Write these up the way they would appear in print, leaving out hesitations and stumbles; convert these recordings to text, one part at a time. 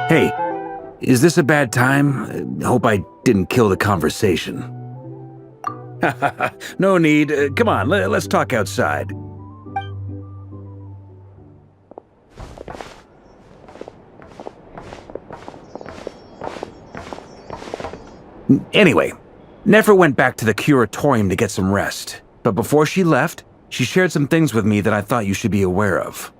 Hey, is this a bad time? Hope I didn't kill the conversation. No need. Come on, let's talk outside. Anyway, Nefer went back to the curatorium to get some rest. But before she left, she shared some things with me that I thought you should be aware of.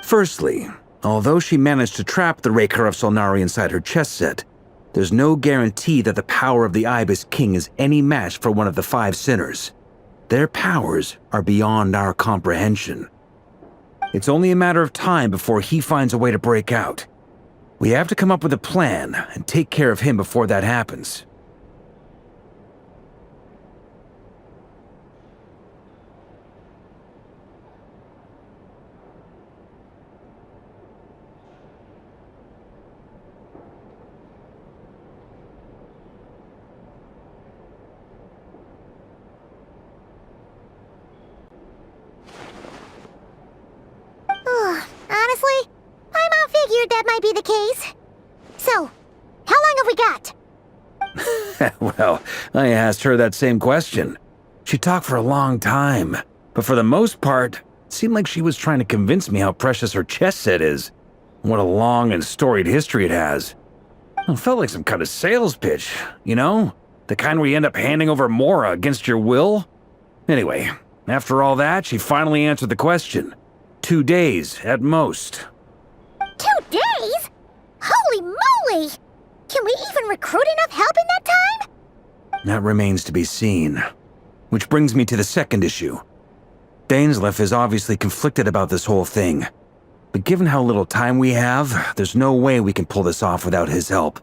Firstly, although she managed to trap the Raker of Solnari inside her chess set, there's no guarantee that the power of the Ibis King is any match for one of the 5 sinners. Their powers are beyond our comprehension. It's only a matter of time before he finds a way to break out. We have to come up with a plan and take care of him before that happens. Honestly, my mom figured that might be the case. So, how long have we got? Well, I asked her that same question. She talked for a long time, but for the most part, it seemed like she was trying to convince me how precious her chess set is. What a long and storied history it has. It felt like some kind of sales pitch, you know? The kind where you end up handing over Mora against your will? Anyway, after all that, she finally answered the question. 2 days, at most. 2 days? Holy moly! Can we even recruit enough help in that time? That remains to be seen. Which brings me to the second issue. Dainsleif is obviously conflicted about this whole thing. But given how little time we have, there's no way we can pull this off without his help.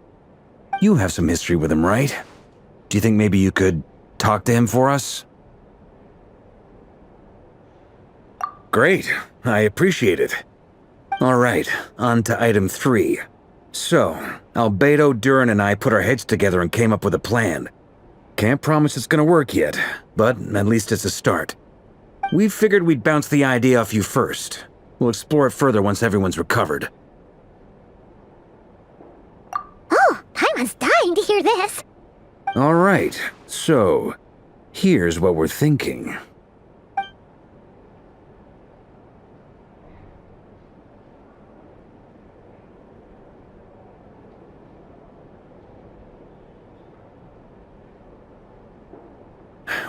You have some history with him, right? Do you think maybe you could talk to him for us? Great. I appreciate it. All right, on to item 3. So, Albedo, Durin, and I put our heads together and came up with a plan. Can't promise it's gonna work yet, but at least it's a start. We figured we'd bounce the idea off you first. We'll explore it further once everyone's recovered. Oh, Paimon's dying to hear this. All right, so here's what we're thinking.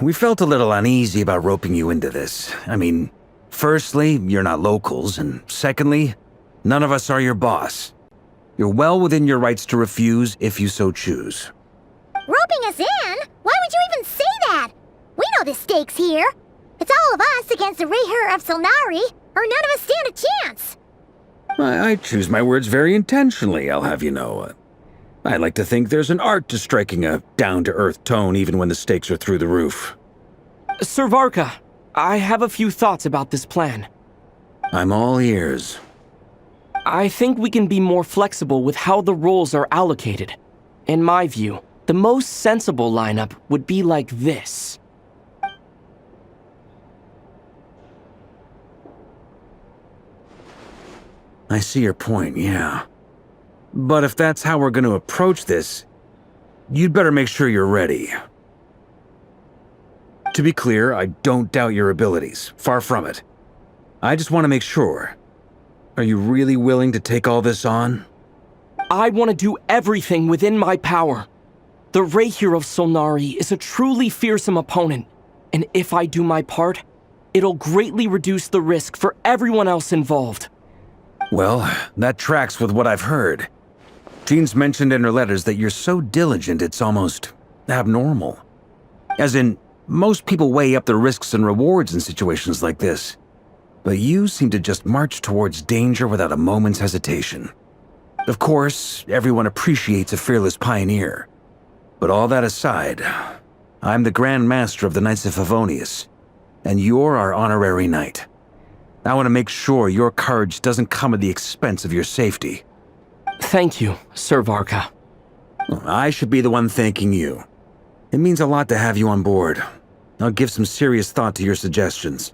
We felt a little uneasy about roping you into this. I mean, firstly, you're not locals, and secondly, none of us are your boss. You're well within your rights to refuse if you so choose. Roping us in? Why would you even say that? We know the stakes here. It's all of us against the Raher of Solnari, or none of us stand a chance. I choose my words very intentionally, I'll have you know. I like to think there's an art to striking a down-to-earth tone even when the stakes are through the roof. Sir Varka, I have a few thoughts about this plan. I'm all ears. I think we can be more flexible with how the roles are allocated. In my view, the most sensible lineup would be like this. I see your point, yeah. But if that's how we're going to approach this, you'd better make sure you're ready. To be clear, I don't doubt your abilities. Far from it. I just want to make sure. Are you really willing to take all this on? I want to do everything within my power. The Raher of Solnari is a truly fearsome opponent, and if I do my part, it'll greatly reduce the risk for everyone else involved. Well, that tracks with what I've heard. Jean's mentioned in her letters that you're so diligent it's almost abnormal. As in, most people weigh up the risks and rewards in situations like this. But you seem to just march towards danger without a moment's hesitation. Of course, everyone appreciates a fearless pioneer. But all that aside, I'm the Grand Master of the Knights of Favonius, and you're our honorary knight. I want to make sure your courage doesn't come at the expense of your safety. Thank you, Sir Varka. I should be the one thanking you. It means a lot to have you on board. I'll give some serious thought to your suggestions.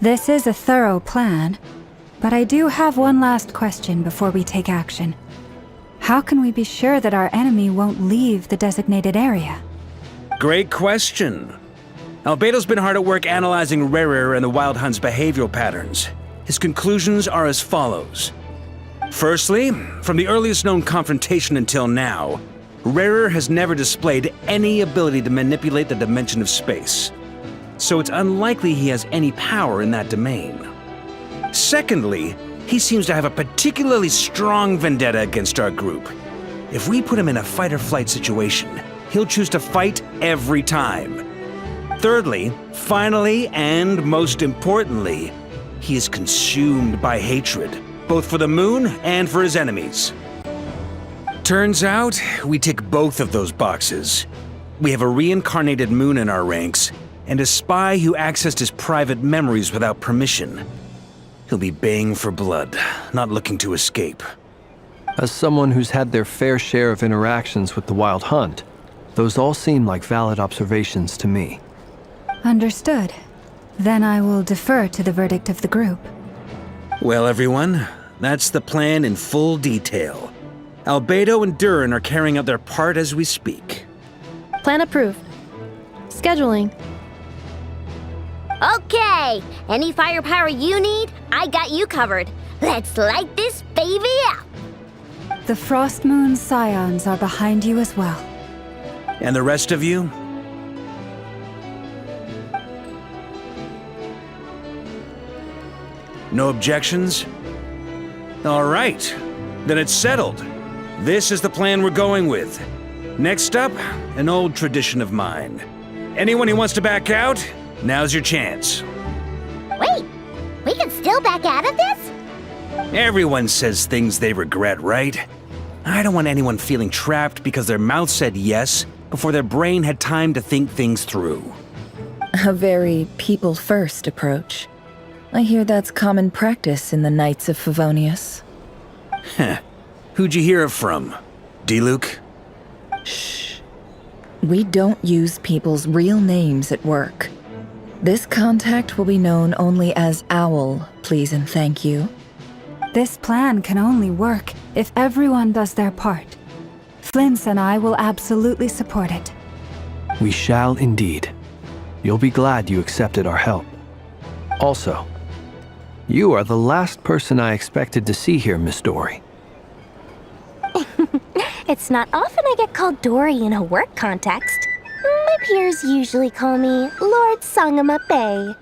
This is a thorough plan, but I do have one last question before we take action. How can we be sure that our enemy won't leave the designated area? Great question. Albedo's been hard at work analyzing Rarer and the Wild Hunt's behavioral patterns. His conclusions are as follows. Firstly, from the earliest known confrontation until now, Rarer has never displayed any ability to manipulate the dimension of space. So it's unlikely he has any power in that domain. Secondly, he seems to have a particularly strong vendetta against our group. If we put him in a fight-or-flight situation, he'll choose to fight every time. Thirdly, finally, and most importantly, he is consumed by hatred, both for the moon and for his enemies. Turns out, we tick both of those boxes. We have a reincarnated moon in our ranks, and a spy who accessed his private memories without permission. He'll be baying for blood, not looking to escape. As someone who's had their fair share of interactions with the Wild Hunt, those all seem like valid observations to me. Understood. Then I will defer to the verdict of the group. Well, everyone, that's the plan in full detail. Albedo and Durin are carrying out their part as we speak. Plan approved. Scheduling. Okay, any firepower you need, I got you covered. Let's light this baby up. The Frost Moon Scions are behind you as well. And the rest of you? No objections? All right, then it's settled. This is the plan we're going with. Next up, an old tradition of mine. Anyone who wants to back out, now's your chance. Wait, we can still back out of this? Everyone says things they regret, right? I don't want anyone feeling trapped because their mouth said yes before their brain had time to think things through. A very people-first approach. I hear that's common practice in the Knights of Favonius. Heh. Who'd you hear it from? D-Luke? Shh. We don't use people's real names at work. This contact will be known only as Owl, please and thank you. This plan can only work if everyone does their part. Flint's and I will absolutely support it. We shall indeed. You'll be glad you accepted our help. Also, you are the last person I expected to see here, Miss Dory. It's not often I get called Dory in a work context. My peers usually call me Lord Sangama Bay.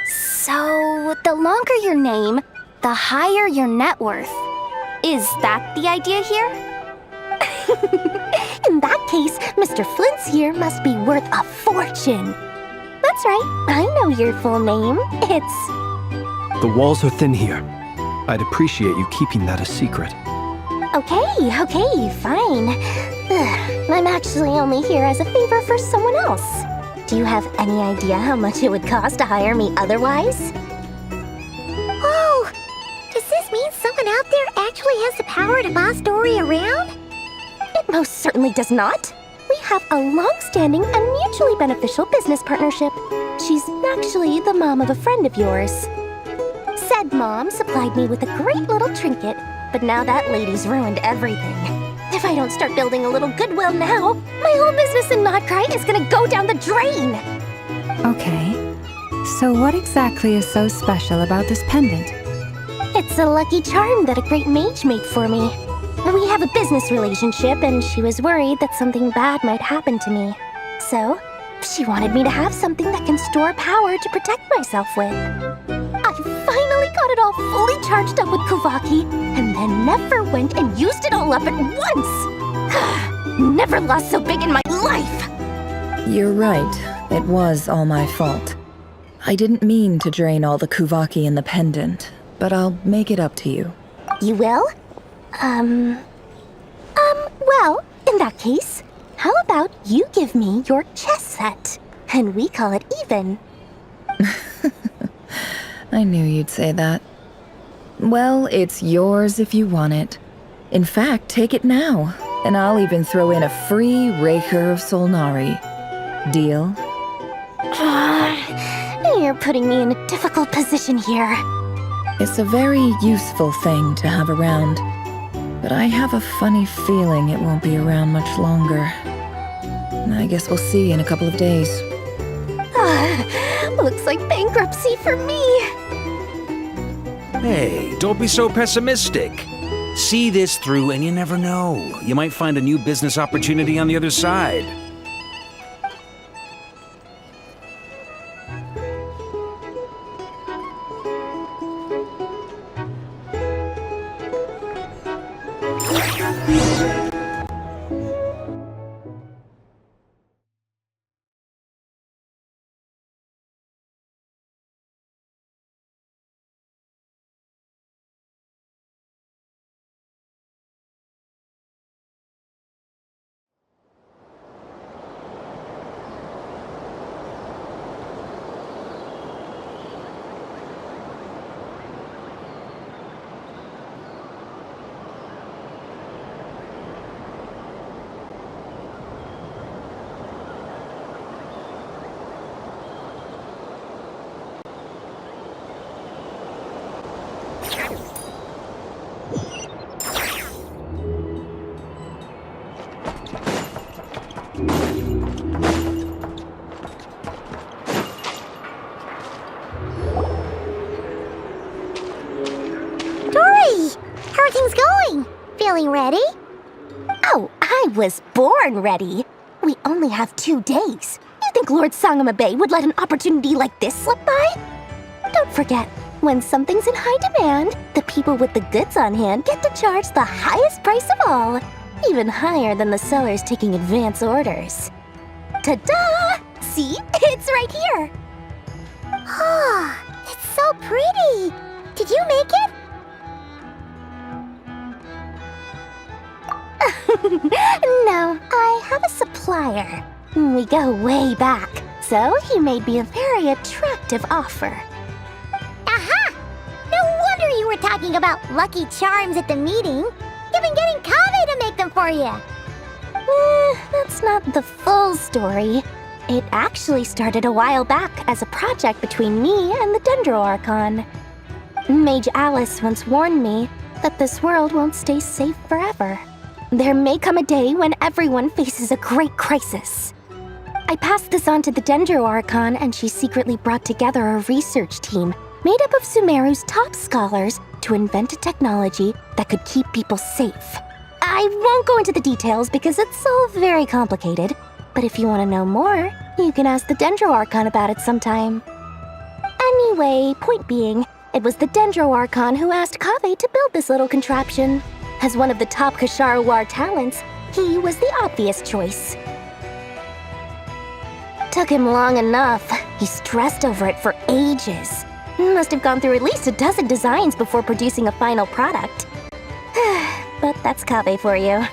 So, the longer your name, the higher your net worth. Is that the idea here? In that case, Mr. Flint's here must be worth a fortune. That's right, I know your full name. It's... The walls are thin here. I'd appreciate you keeping that a secret. Okay, fine. I'm actually only here as a favor for someone else. Do you have any idea how much it would cost to hire me otherwise? Oh, does this mean someone out there actually has the power to boss Dory around? It most certainly does not. We have a long-standing and mutually beneficial business partnership. She's actually the mom of a friend of yours. Said mom supplied me with a great little trinket, but now that lady's ruined everything. If I don't start building a little goodwill now, my whole business in Notcry is gonna go down the drain! Okay. So what exactly is so special about this pendant? It's a lucky charm that a great mage made for me. We have a business relationship, and she was worried that something bad might happen to me. So, she wanted me to have something that can store power to protect myself with. I finally got it all fully charged up with Kuvaki, and then never went and used it all up at once! Never lost so big in my life! You're right. It was all my fault. I didn't mean to drain all the Kuvaki in the pendant, but I'll make it up to you. You will? Well, in that case, how about you give me your chess set, and we call it even? I knew you'd say that. Well, it's yours if you want it. In fact, take it now, and I'll even throw in a free Raker of Solnari. Deal? You're putting me in a difficult position here. It's a very useful thing to have around, but I have a funny feeling it won't be around much longer. I guess we'll see in a couple of days. Looks like bankruptcy for me. Hey, don't be so pessimistic. See this through and you never know. You might find a new business opportunity on the other side. How are things going? Feeling ready? Oh, I was born ready. We only have 2 days. You think Lord Sangamabe would let an opportunity like this slip by? Don't forget, when something's in high demand, the people with the goods on hand get to charge the highest price of all, even higher than the sellers taking advance orders. Ta-da! See? It's right here. Oh, it's so pretty. Did you make it? No, I have a supplier. We go way back, so he made me a very attractive offer. Aha! No wonder you were talking about Lucky Charms at the meeting. You've been getting Kave to make them for you. That's not the full story. It actually started a while back as a project between me and the Dendro Archon. Mage Alice once warned me that this world won't stay safe forever. There may come a day when everyone faces a great crisis. I passed this on to the Dendro Archon, and she secretly brought together a research team made up of Sumeru's top scholars to invent a technology that could keep people safe. I won't go into the details because it's all very complicated, but if you want to know more, you can ask the Dendro Archon about it sometime. Anyway, point being, it was the Dendro Archon who asked Kave to build this little contraption. As one of the top Kashara War talents, he was the obvious choice. Took him long enough. He stressed over it for ages. Must have gone through at least a dozen designs before producing a final product. But that's Kave for you.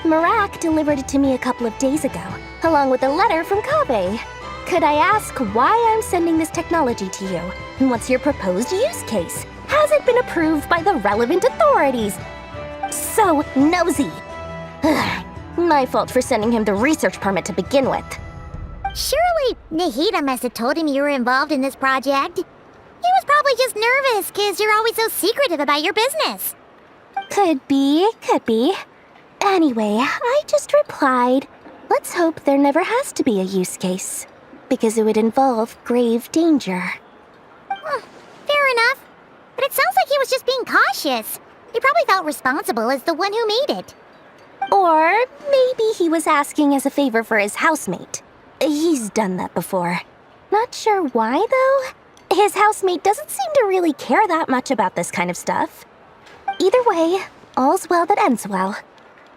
Marak delivered it to me a couple of days ago, along with a letter from Kave. Could I ask why I'm sending this technology to you? And what's your proposed use case? Has it been approved by the relevant authorities? So nosy. My fault for sending him the research permit to begin with. Surely Nahida must have told him you were involved in this project. He was probably just nervous because you're always so secretive about your business. Could be. Anyway, I just replied, let's hope there never has to be a use case, because it would involve grave danger. Fair enough. But it sounds like he was just being cautious. He probably felt responsible as the one who made it. Or maybe he was asking as a favor for his housemate. He's done that before. Not sure why, though. His housemate doesn't seem to really care that much about this kind of stuff. Either way, all's well that ends well.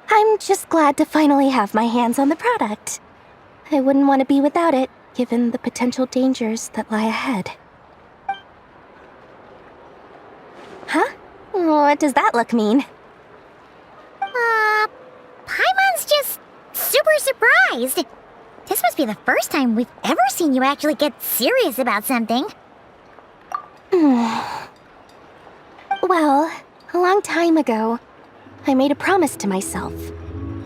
I'm just glad to finally have my hands on the product. I wouldn't want to be without it, given the potential dangers that lie ahead. Huh? What does that look mean? Paimon's just super surprised. This must be the first time we've ever seen you actually get serious about something. Well, a long time ago, I made a promise to myself.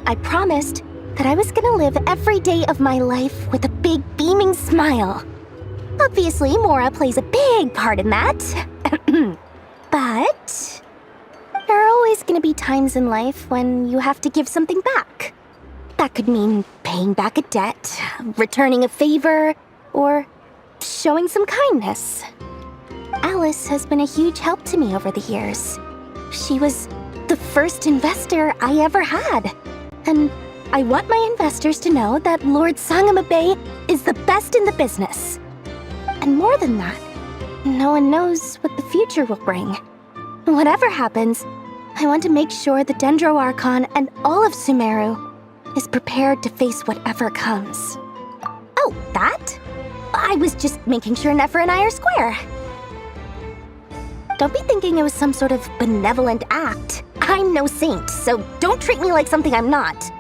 I promised that I was gonna live every day of my life with a big beaming smile. Obviously, Mora plays a big part in that. But there are always gonna be times in life when you have to give something back. That could mean paying back a debt, returning a favor, or showing some kindness. Alice has been a huge help to me over the years. She was the first investor I ever had. And I want my investors to know that Lord Sangama Bay is the best in the business. And more than that, no one knows what the future will bring. Whatever happens, I want to make sure the Dendro Archon and all of Sumeru is prepared to face whatever comes. Oh, that? I was just making sure Nefer and I are square. Don't be thinking it was some sort of benevolent act. I'm no saint, so don't treat me like something I'm not.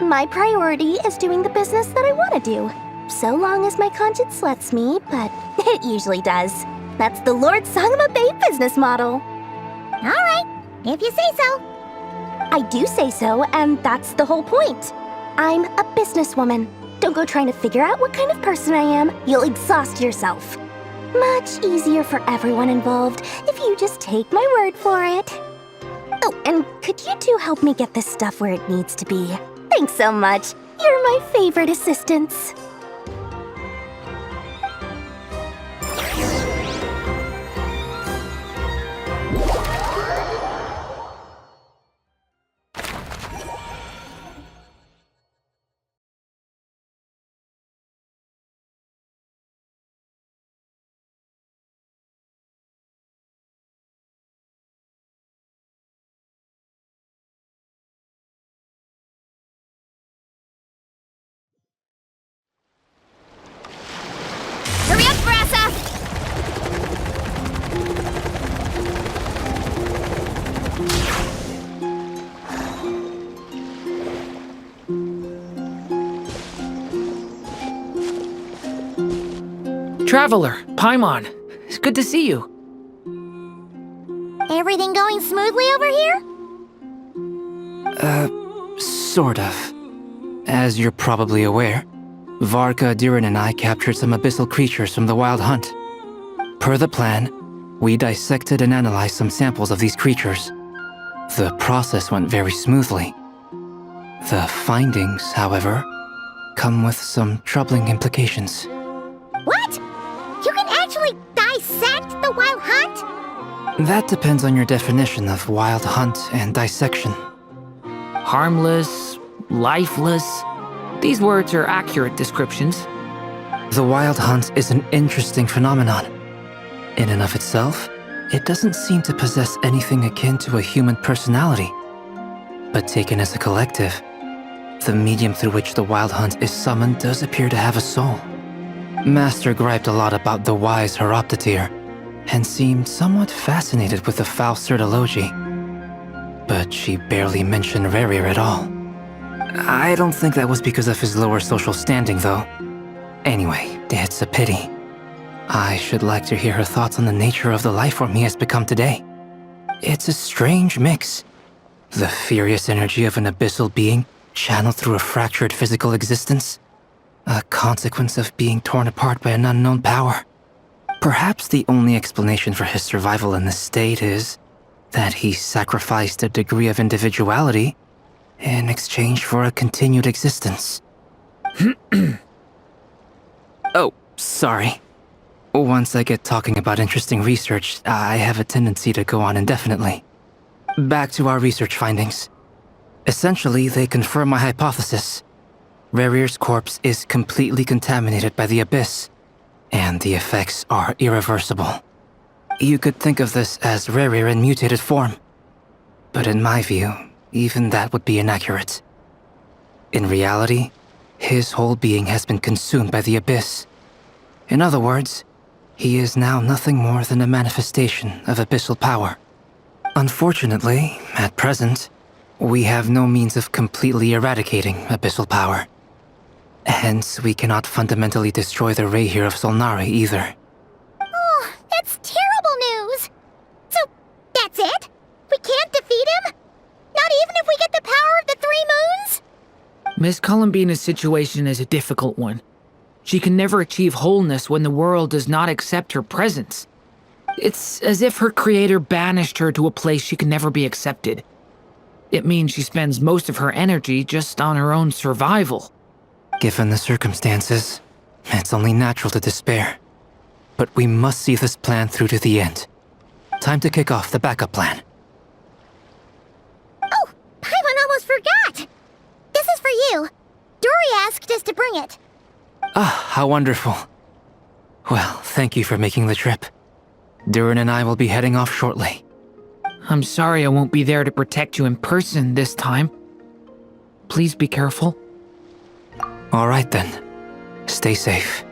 My priority is doing the business that I want to do, so long as my conscience lets me, but it usually does. That's the Lord Sangama Bay business model. All right, if you say so. I do say so, and that's the whole point. I'm a businesswoman. Don't go trying to figure out what kind of person I am. You'll exhaust yourself. Much easier for everyone involved if you just take my word for it. Oh, and could you two help me get this stuff where it needs to be? Thanks so much. You're my favorite assistants. Hurry up, Brassa! Traveler, Paimon, it's good to see you. Everything going smoothly over here? Sort of. As you're probably aware, Varka, Durin, and I captured some abyssal creatures from the Wild Hunt. Per the plan, we dissected and analyzed some samples of these creatures. The process went very smoothly. The findings, however, come with some troubling implications. What? You can actually dissect the Wild Hunt? That depends on your definition of Wild Hunt and dissection. Harmless, lifeless. These words are accurate descriptions. The Wild Hunt is an interesting phenomenon. In and of itself, it doesn't seem to possess anything akin to a human personality. But taken as a collective, the medium through which the Wild Hunt is summoned does appear to have a soul. Master griped a lot about the wise Horoptotire, and seemed somewhat fascinated with the Faustur Elegy. But she barely mentioned Rerir at all. I don't think that was because of his lower social standing, though. Anyway, it's a pity. I should like to hear her thoughts on the nature of the life form he has become today. It's a strange mix. The furious energy of an abyssal being channeled through a fractured physical existence. A consequence of being torn apart by an unknown power. Perhaps the only explanation for his survival in this state is that he sacrificed a degree of individuality in exchange for a continued existence. Oh, sorry. Once I get talking about interesting research, I have a tendency to go on indefinitely. Back to our research findings. Essentially, they confirm my hypothesis. Rerir's corpse is completely contaminated by the Abyss, and the effects are irreversible. You could think of this as Rerir in mutated form. But in my view, even that would be inaccurate. In reality, his whole being has been consumed by the Abyss. In other words, he is now nothing more than a manifestation of abyssal power. Unfortunately, at present, we have no means of completely eradicating abyssal power. Hence, we cannot fundamentally destroy the Rayhir of Solnari either. Oh, that's terrible news! So, that's it? We can't defeat him? Not even if we get the power of the Three Moons? Miss Columbina's situation is a difficult one. She can never achieve wholeness when the world does not accept her presence. It's as if her creator banished her to a place she can never be accepted. It means she spends most of her energy just on her own survival. Given the circumstances, it's only natural to despair. But we must see this plan through to the end. Time to kick off the backup plan. Oh, Paimon almost forgot! This is for you. Dory asked us to bring it. Ah, how wonderful. Well, thank you for making the trip. Durin and I will be heading off shortly. I'm sorry I won't be there to protect you in person this time. Please be careful. All right then. Stay safe.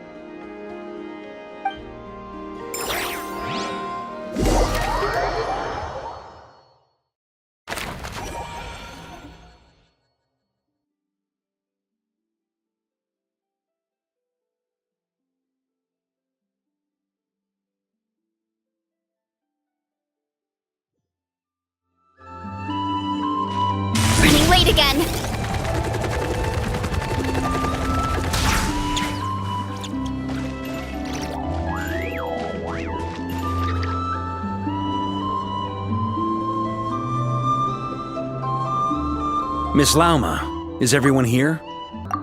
Running late again. Miss Lauma, is everyone here?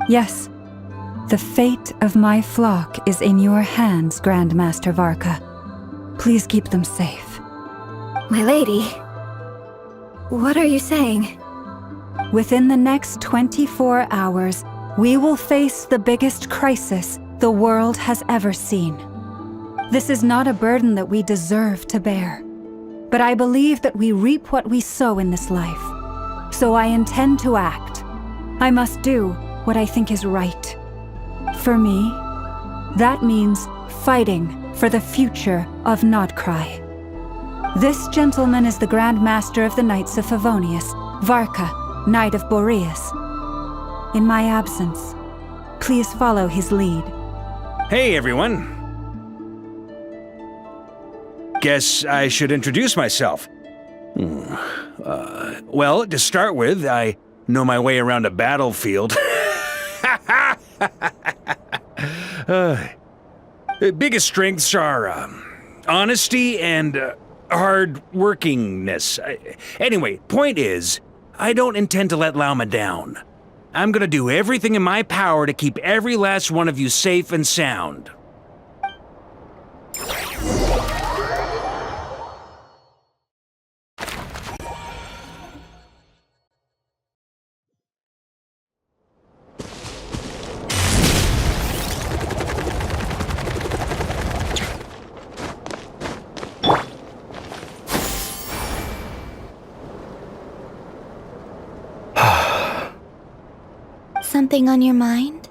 Yes. The fate of my flock is in your hands, Grandmaster Varka. Please keep them safe. My lady, what are you saying? Within the next 24 hours, we will face the biggest crisis the world has ever seen. This is not a burden that we deserve to bear, but I believe that we reap what we sow in this life. So I intend to act. I must do what I think is right. For me, that means fighting for the future of Nodcry. This gentleman is the Grand Master of the Knights of Favonius, Varka, Knight of Boreas. In my absence, please follow his lead. Hey, everyone. Guess I should introduce myself. Well, to start with, I know my way around a battlefield. Biggest strengths are honesty and hard-workingness. Anyway, point is, I don't intend to let Lauma down. I'm gonna do everything in my power to keep every last one of you safe and sound. Something on your mind?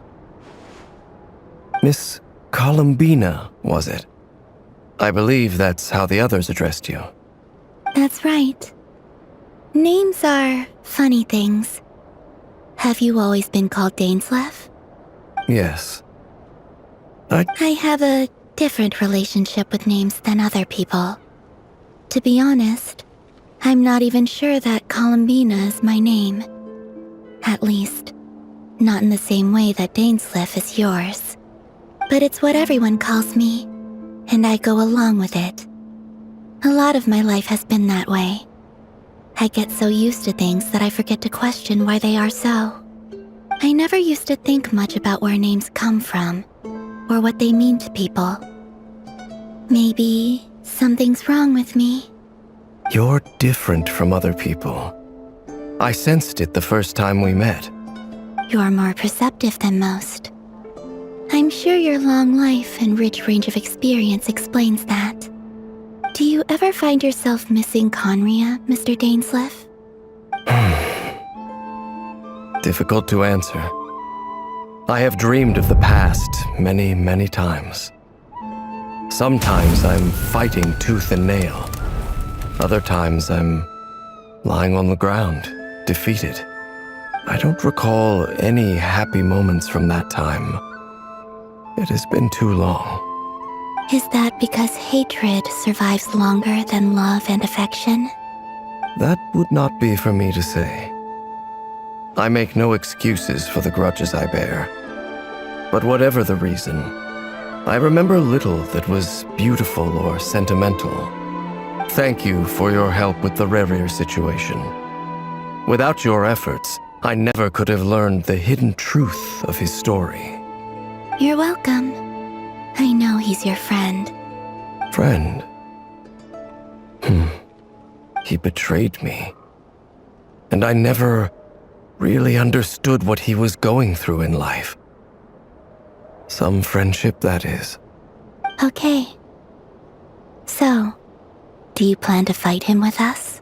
Miss Columbina, was it? I believe that's how the others addressed you. That's right. Names are funny things. Have you always been called Dainsleif? Yes. I have a different relationship with names than other people. To be honest, I'm not even sure that Columbina is my name. At least, not in the same way that Dainsleif is yours. But it's what everyone calls me, and I go along with it. A lot of my life has been that way. I get so used to things that I forget to question why they are so. I never used to think much about where names come from, or what they mean to people. Maybe something's wrong with me. You're different from other people. I sensed it the first time we met. You're more perceptive than most. I'm sure your long life and rich range of experience explains that. Do you ever find yourself missing Conria, Mr. Dainsleif? Difficult to answer. I have dreamed of the past many, many times. Sometimes I'm fighting tooth and nail. Other times I'm lying on the ground, defeated. I don't recall any happy moments from that time. It has been too long. Is that because hatred survives longer than love and affection? That would not be for me to say. I make no excuses for the grudges I bear. But whatever the reason, I remember little that was beautiful or sentimental. Thank you for your help with the Rerir situation. Without your efforts, I never could have learned the hidden truth of his story. You're welcome. I know he's your friend. Friend? He betrayed me. And I never really understood what he was going through in life. Some friendship, that is. Okay. So, do you plan to fight him with us?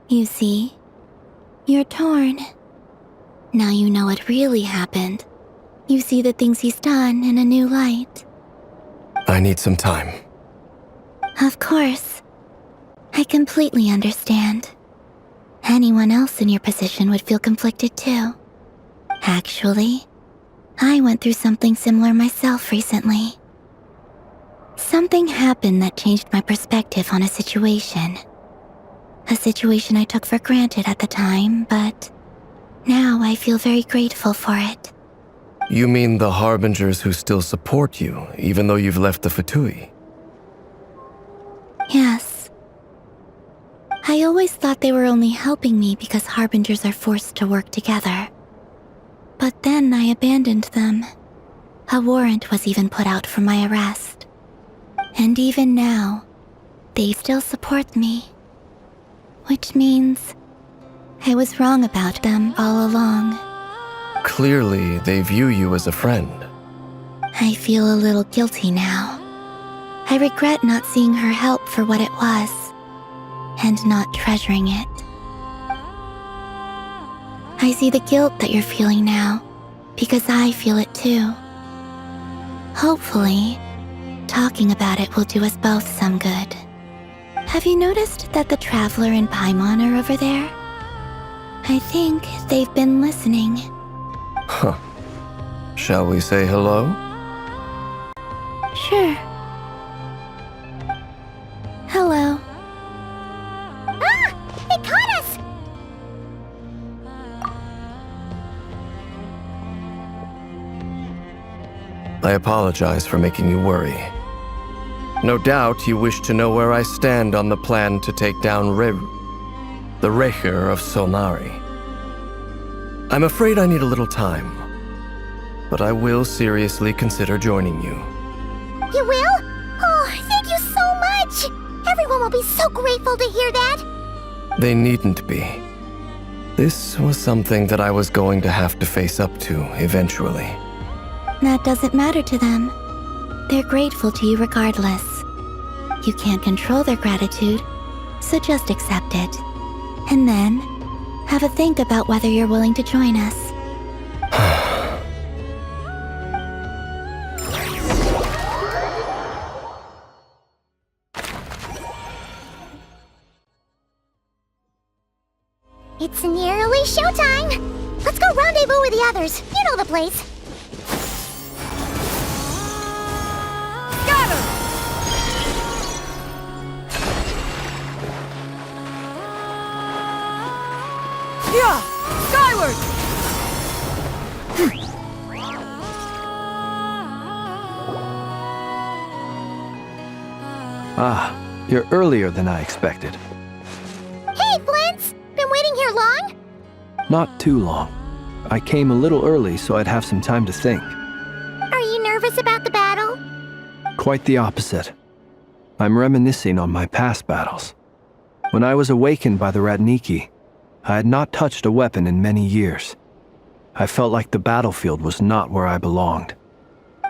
You see, you're torn. Now you know what really happened. You see the things he's done in a new light. I need some time. Of course. I completely understand. Anyone else in your position would feel conflicted too. Actually, I went through something similar myself recently. Something happened that changed my perspective on a situation. A situation I took for granted at the time, but now I feel very grateful for it. You mean the Harbingers who still support you, even though you've left the Fatui? Yes. I always thought they were only helping me because Harbingers are forced to work together. But then I abandoned them. A warrant was even put out for my arrest. And even now, they still support me. Which means I was wrong about them all along. Clearly, they view you as a friend. I feel a little guilty now. I regret not seeing her help for what it was, and not treasuring it. I see the guilt that you're feeling now, because I feel it too. Hopefully, talking about it will do us both some good. Have you noticed that the Traveler and Paimon are over there? I think they've been listening. Huh. Shall we say hello? Sure. Hello. Ah! It caught us! I apologize for making you worry. No doubt you wish to know where I stand on the plan to take down the Reir of Solnari. I'm afraid I need a little time, but I will seriously consider joining you. You will? Oh, thank you so much! Everyone will be so grateful to hear that! They needn't be. This was something that I was going to have to face up to eventually. That doesn't matter to them. They're grateful to you regardless. You can't control their gratitude, so just accept it. And then, have a think about whether you're willing to join us. It's nearly showtime! Let's go rendezvous with the others. You know the place. Skyward! Ah, you're earlier than I expected. Hey, Flint's! Been waiting here long? Not too long. I came a little early so I'd have some time to think. Are you nervous about the battle? Quite the opposite. I'm reminiscing on my past battles. When I was awakened by the Ratniki, I had not touched a weapon in many years. I felt like the battlefield was not where I belonged.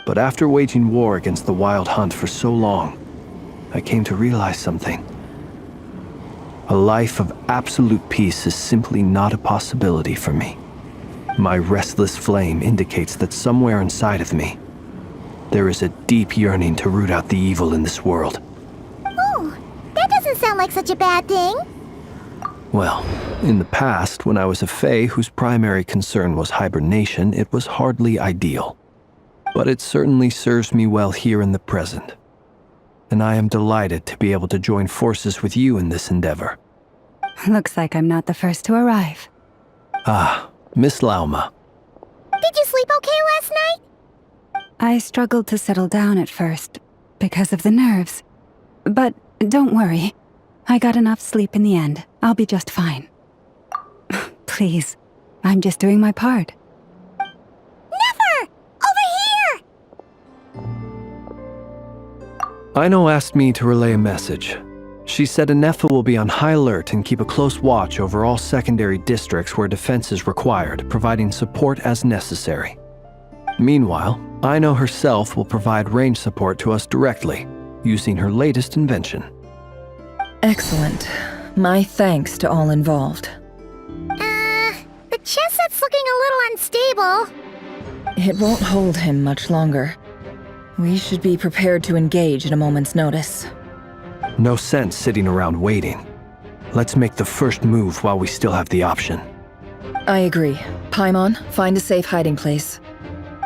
But after waging war against the Wild Hunt for so long, I came to realize something. A life of absolute peace is simply not a possibility for me. My restless flame indicates that somewhere inside of me, there is a deep yearning to root out the evil in this world. Oh, that doesn't sound like such a bad thing. Well, in the past, when I was a Fae whose primary concern was hibernation, it was hardly ideal. But it certainly serves me well here in the present. And I am delighted to be able to join forces with you in this endeavor. Looks like I'm not the first to arrive. Ah, Miss Lauma. Did you sleep okay last night? I struggled to settle down at first because of the nerves. But don't worry. I got enough sleep in the end. I'll be just fine. Please, I'm just doing my part. Never! Over here! Aino asked me to relay a message. She said Anefa will be on high alert and keep a close watch over all secondary districts where defense is required, providing support as necessary. Meanwhile, Aino herself will provide range support to us directly, using her latest invention. Excellent. My thanks to all involved. The chest set's looking a little unstable. It won't hold him much longer. We should be prepared to engage at a moment's notice. No sense sitting around waiting. Let's make the first move while we still have the option. I agree. Paimon, find a safe hiding place.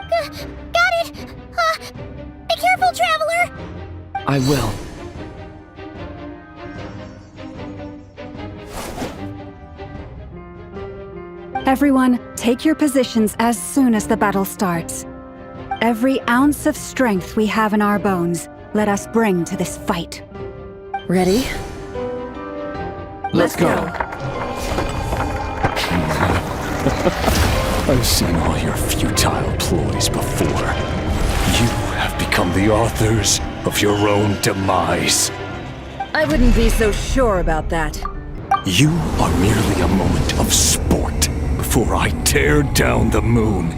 Got it! Be careful, Traveler! I will. Everyone, take your positions as soon as the battle starts. Every ounce of strength we have in our bones, let us bring to this fight. Ready? Let's go. I've seen all your futile ploys before. You have become the authors of your own demise. I wouldn't be so sure about that. You are merely a moment of sport before I tear down the moon.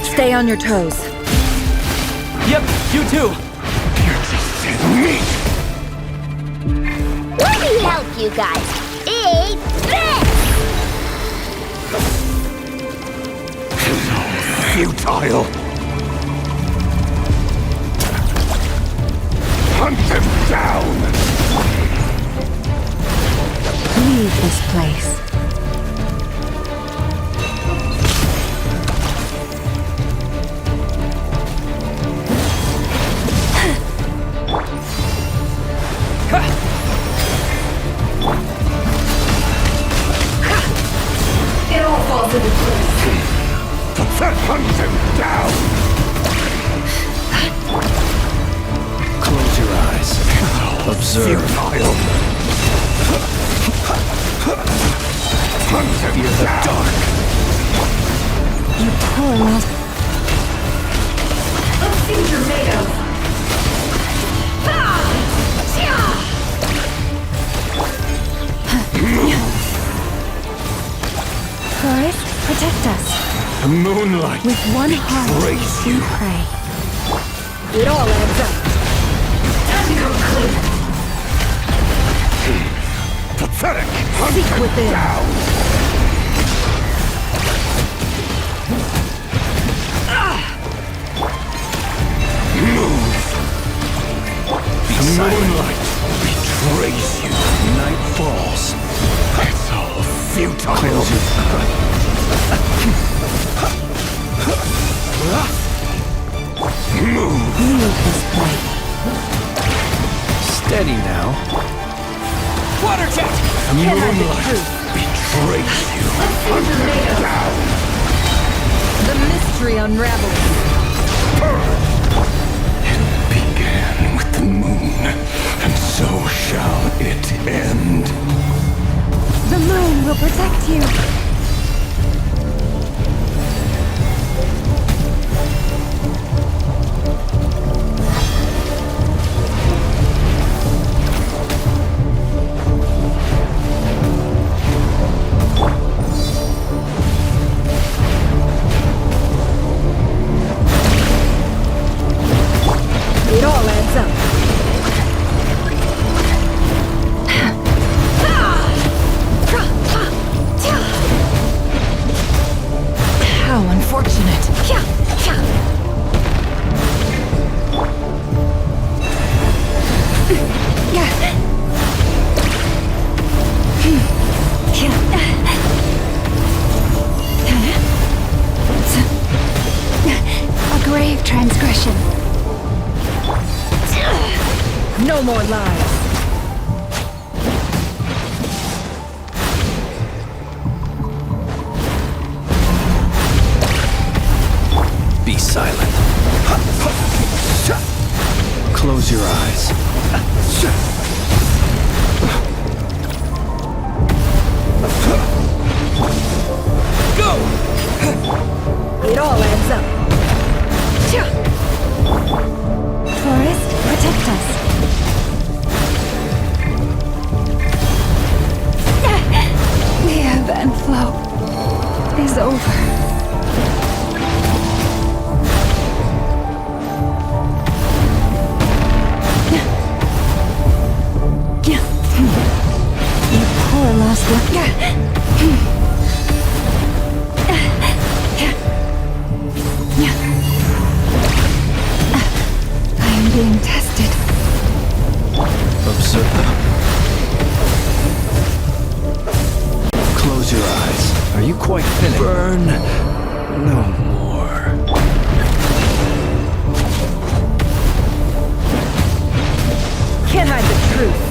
Stay on your toes. Yep, you too. Let me help you guys. Eat this! Futile. Hunt them down! Leave this place. It all falls into place. Hunt them down! Close your eyes. Observe. Futile. Hunt them down! You poor lost. Let's see what you're made of. Chorus, protect us. Moonlight. With one heart, Praise we you. pray. It all adds up. Time to come clean. Pathetic. Hunt Seek them within. down! Move. Moonlight betrays you. Night falls. It's all futile. Move. Leave this place. Steady now. Water jet! Moonlight betrays you. Hunt them down. The mystery unravels. Began with the moon, and so shall it end. The moon will protect you. Close your eyes. Go! It all adds up. Forest, protect us. The ebb and flow is over. You poor lost one. I am being tested. Observe. Close your eyes. Are you quite finished? Burn no more. Can't hide the truth.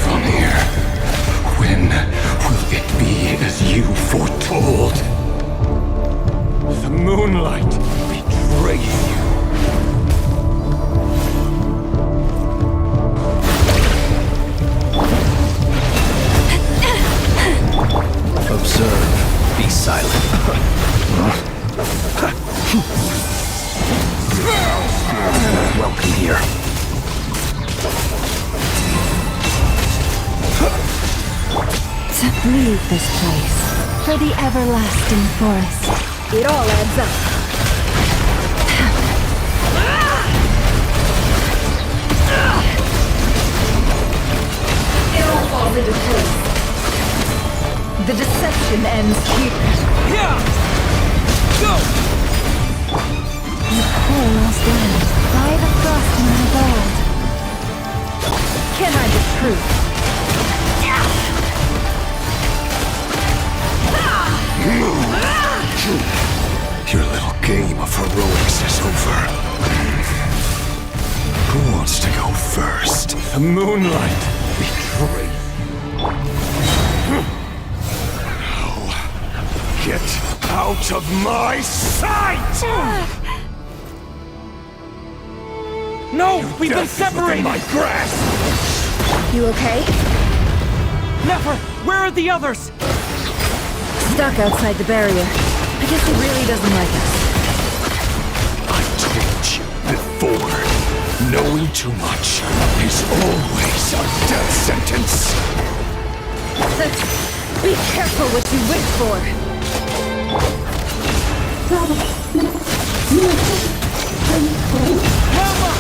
From here, when will it be as you foretold? The moonlight betrays you. Observe. Be silent. Welcome here. Leave this place for the everlasting forest. It all adds up. It all falls into place. The deception ends here. Yeah! Go! You poor lost land. By the frost and the gold. Can't hide the truth. Your little game of heroics is over. Who wants to go first? The moonlight betrays you. Now, get out of my sight! No! We've been Death is within separated! my grasp! You okay? Never! Where are the others? Stuck outside the barrier. I guess he really doesn't like us. I told you before, knowing too much is always a death sentence. Be careful what you wish for. Mama!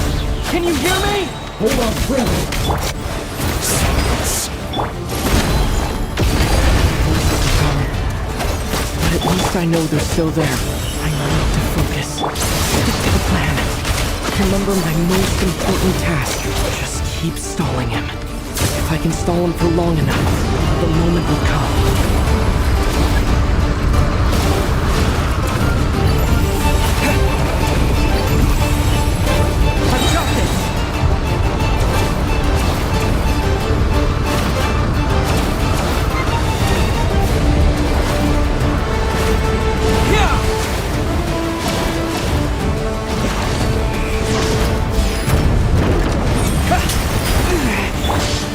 Can you hear me? Silence. But at least I know they're still there. I need to focus. Stick to the plan. Remember my most important task. Just keep stalling him. If I can stall him for long enough, the moment will come. I've got this!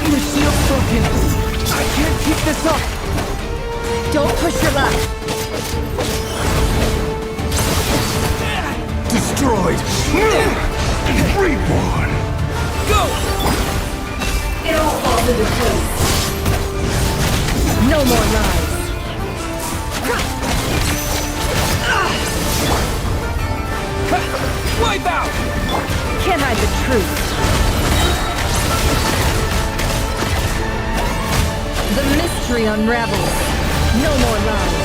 The shield's broken. I can't keep this up. Don't push your luck. Destroyed. Reborn. Go! It all falls into place. No more lies. Wipe out! Can't hide the truth. The mystery unravels. No more lies.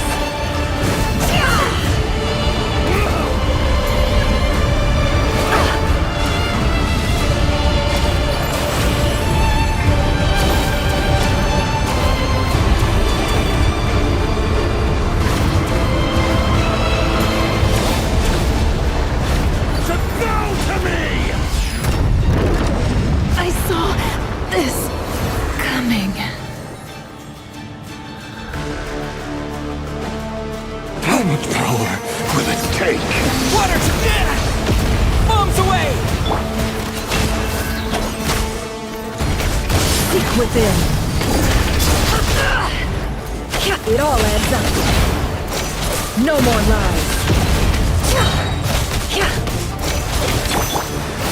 It all adds up. No more lies.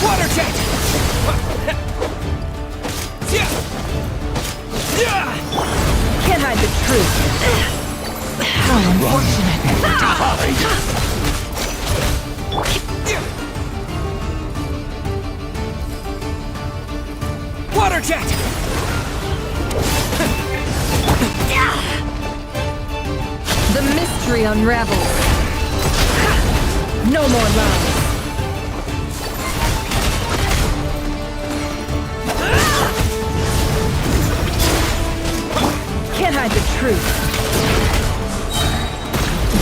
Water jet! Can't hide the truth. How unfortunate. Water jet! The mystery unravels. No more lies. Can't hide the truth.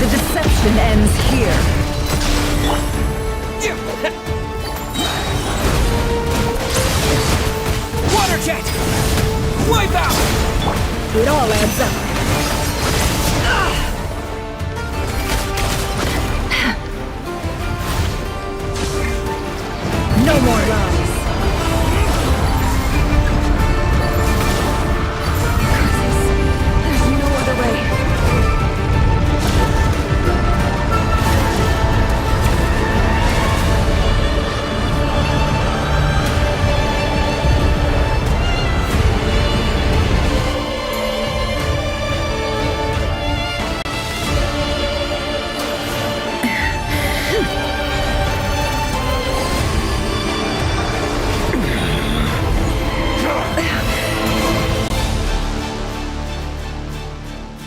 The deception ends here. Water jet! Wipe out! It all adds up. No more lies. There's no other way.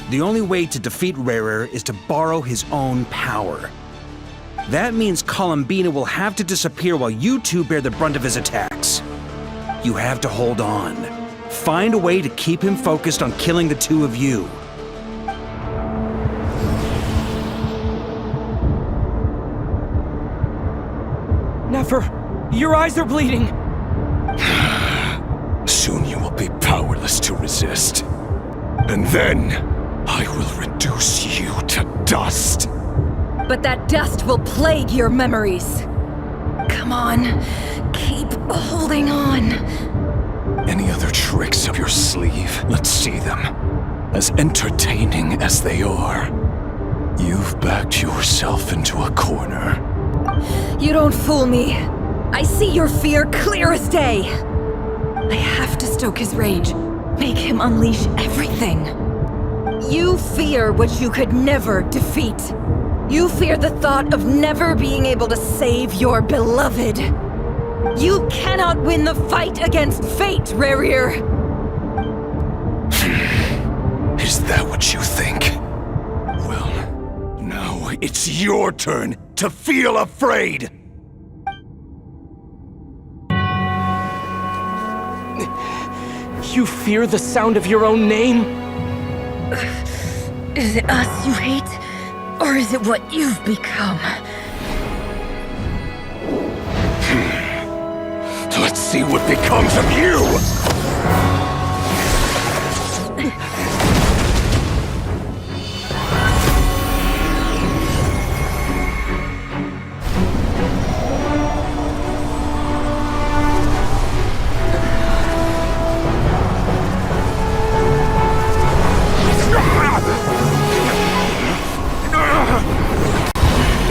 The only way to defeat Rarer is to borrow his own power. That means Columbina will have to disappear while you two bear the brunt of his attacks. You have to hold on. Find a way to keep him focused on killing the two of you. Nefer, your eyes are bleeding. Soon you will be powerless to resist. And then, I will reduce you to dust. But that dust will plague your memories. Come on, keep holding on. Any other tricks up your sleeve? Let's see them. As entertaining as they are. You've backed yourself into a corner. You don't fool me. I see your fear clear as day. I have to stoke his rage. Make him unleash everything. You fear what you could never defeat. You fear the thought of never being able to save your beloved. You cannot win the fight against fate, Rarir. Is that what you think? Well, now it's your turn to feel afraid! You fear the sound of your own name? Is it us you hate? Or is it what you've become? Let's see what becomes of you!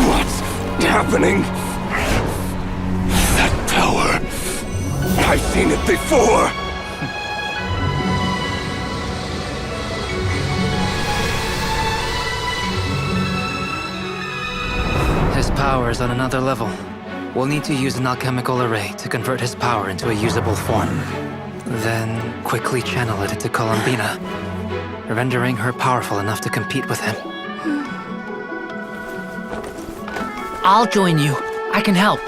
What's happening? That power. I've seen it before! His power is on another level. We'll need to use an alchemical array to convert his power into a usable form. Then quickly channel it into Columbina, rendering her powerful enough to compete with him. I'll join you. I can help.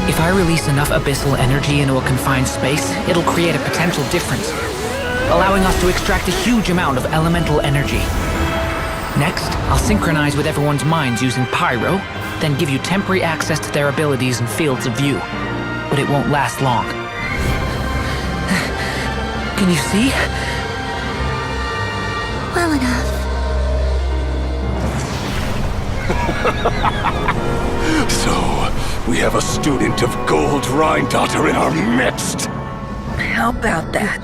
If I release enough abyssal energy into a confined space, it'll create a potential difference, allowing us to extract a huge amount of elemental energy. Next, I'll synchronize with everyone's minds using Pyro, then give you temporary access to their abilities and fields of view. But it won't last long. Can you see? Well enough. So, we have a student of Gold Rhine-Daughter in our midst! How about that?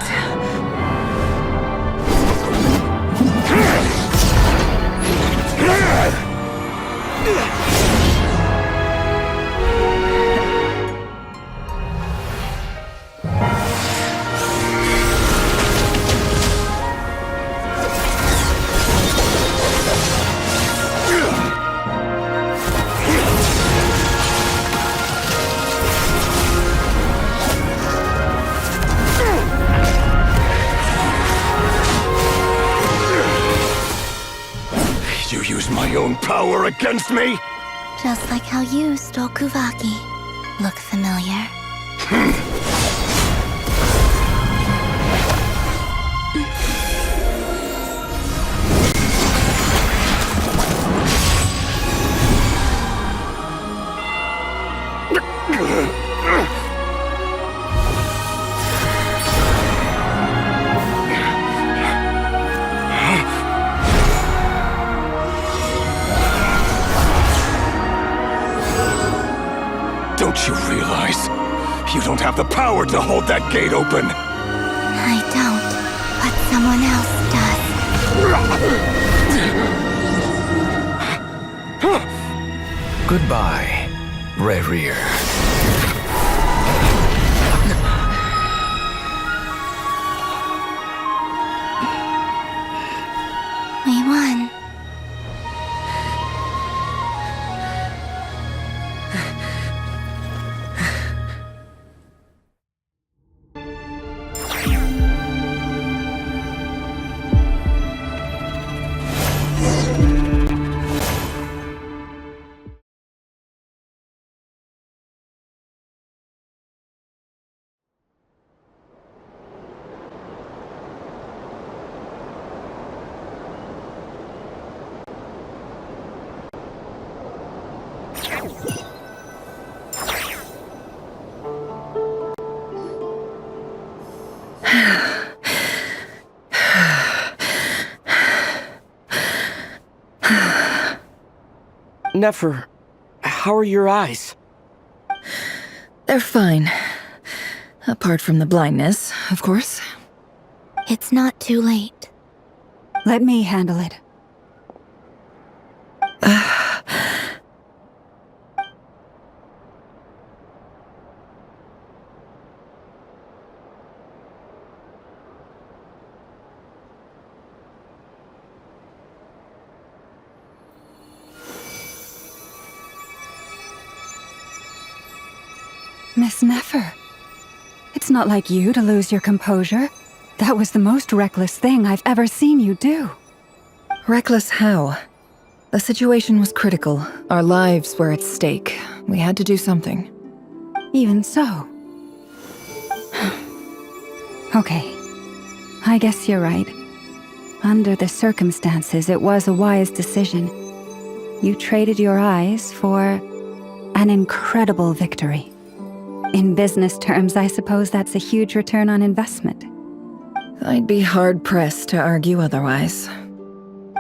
use my own power against me? Just like how you stole Kuvaki. Look familiar? Don't you realize? You don't have the power to hold that gate open! I don't, but someone else does. Goodbye, Rerir. We won. Nefer, how are your eyes? They're fine. Apart from the blindness, of course. It's not too late. Let me handle it. Miss Nefer, it's not like you to lose your composure. That was the most reckless thing I've ever seen you do. Reckless how? The situation was critical. Our lives were at stake. We had to do something. Even so. Okay. I guess you're right. Under the circumstances, it was a wise decision. You traded your eyes for an incredible victory. In business terms, I suppose that's a huge return on investment. I'd be hard-pressed to argue otherwise.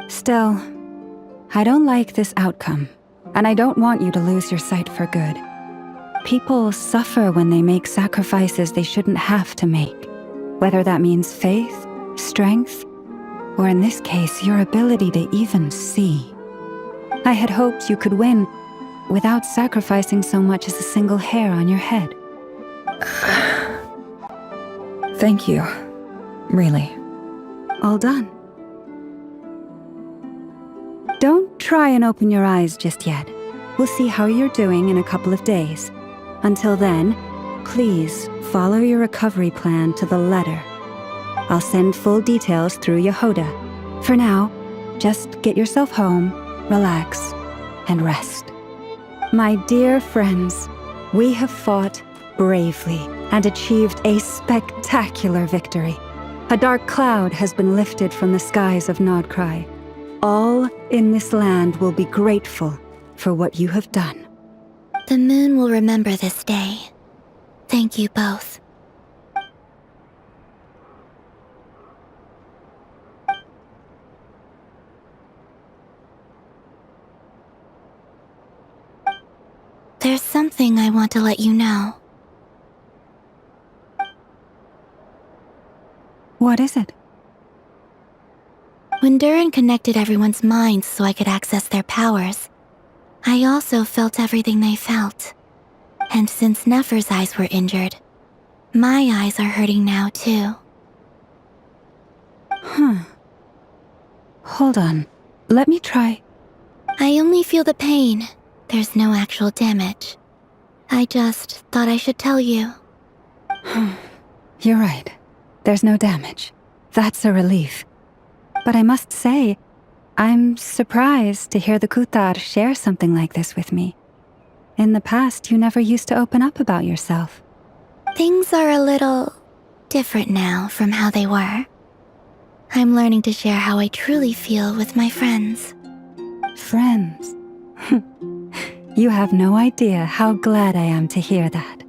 Still, I don't like this outcome, and I don't want you to lose your sight for good. People suffer when they make sacrifices they shouldn't have to make, whether that means faith, strength, or in this case, your ability to even see. I had hoped you could win without sacrificing so much as a single hair on your head. Thank you. Really. All done. Don't try and open your eyes just yet. We'll see how you're doing in a couple of days. Until then, please follow your recovery plan to the letter. I'll send full details through Yehoda. For now, just get yourself home, relax, and rest. My dear friends, we have fought bravely and achieved a spectacular victory. A dark cloud has been lifted from the skies of Nodcry. All in this land will be grateful for what you have done. The moon will remember this day. Thank you both. There's something I want to let you know. What is it? When Durin connected everyone's minds so I could access their powers, I also felt everything they felt. And since Nefer's eyes were injured, my eyes are hurting now too. Hold on. Let me try. I only feel the pain. There's no actual damage. I just thought I should tell you. You're right. There's no damage. That's a relief. But I must say, I'm surprised to hear the Kutar share something like this with me. In the past, you never used to open up about yourself. Things are a little different now from how they were. I'm learning to share how I truly feel with my friends. Friends? You have no idea how glad I am to hear that.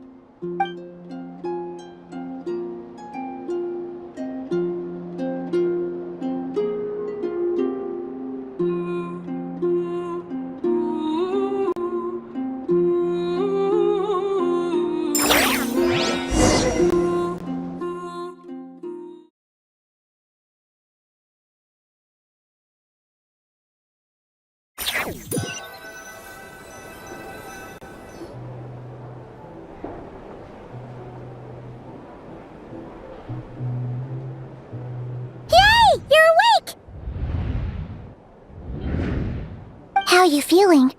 How are you feeling?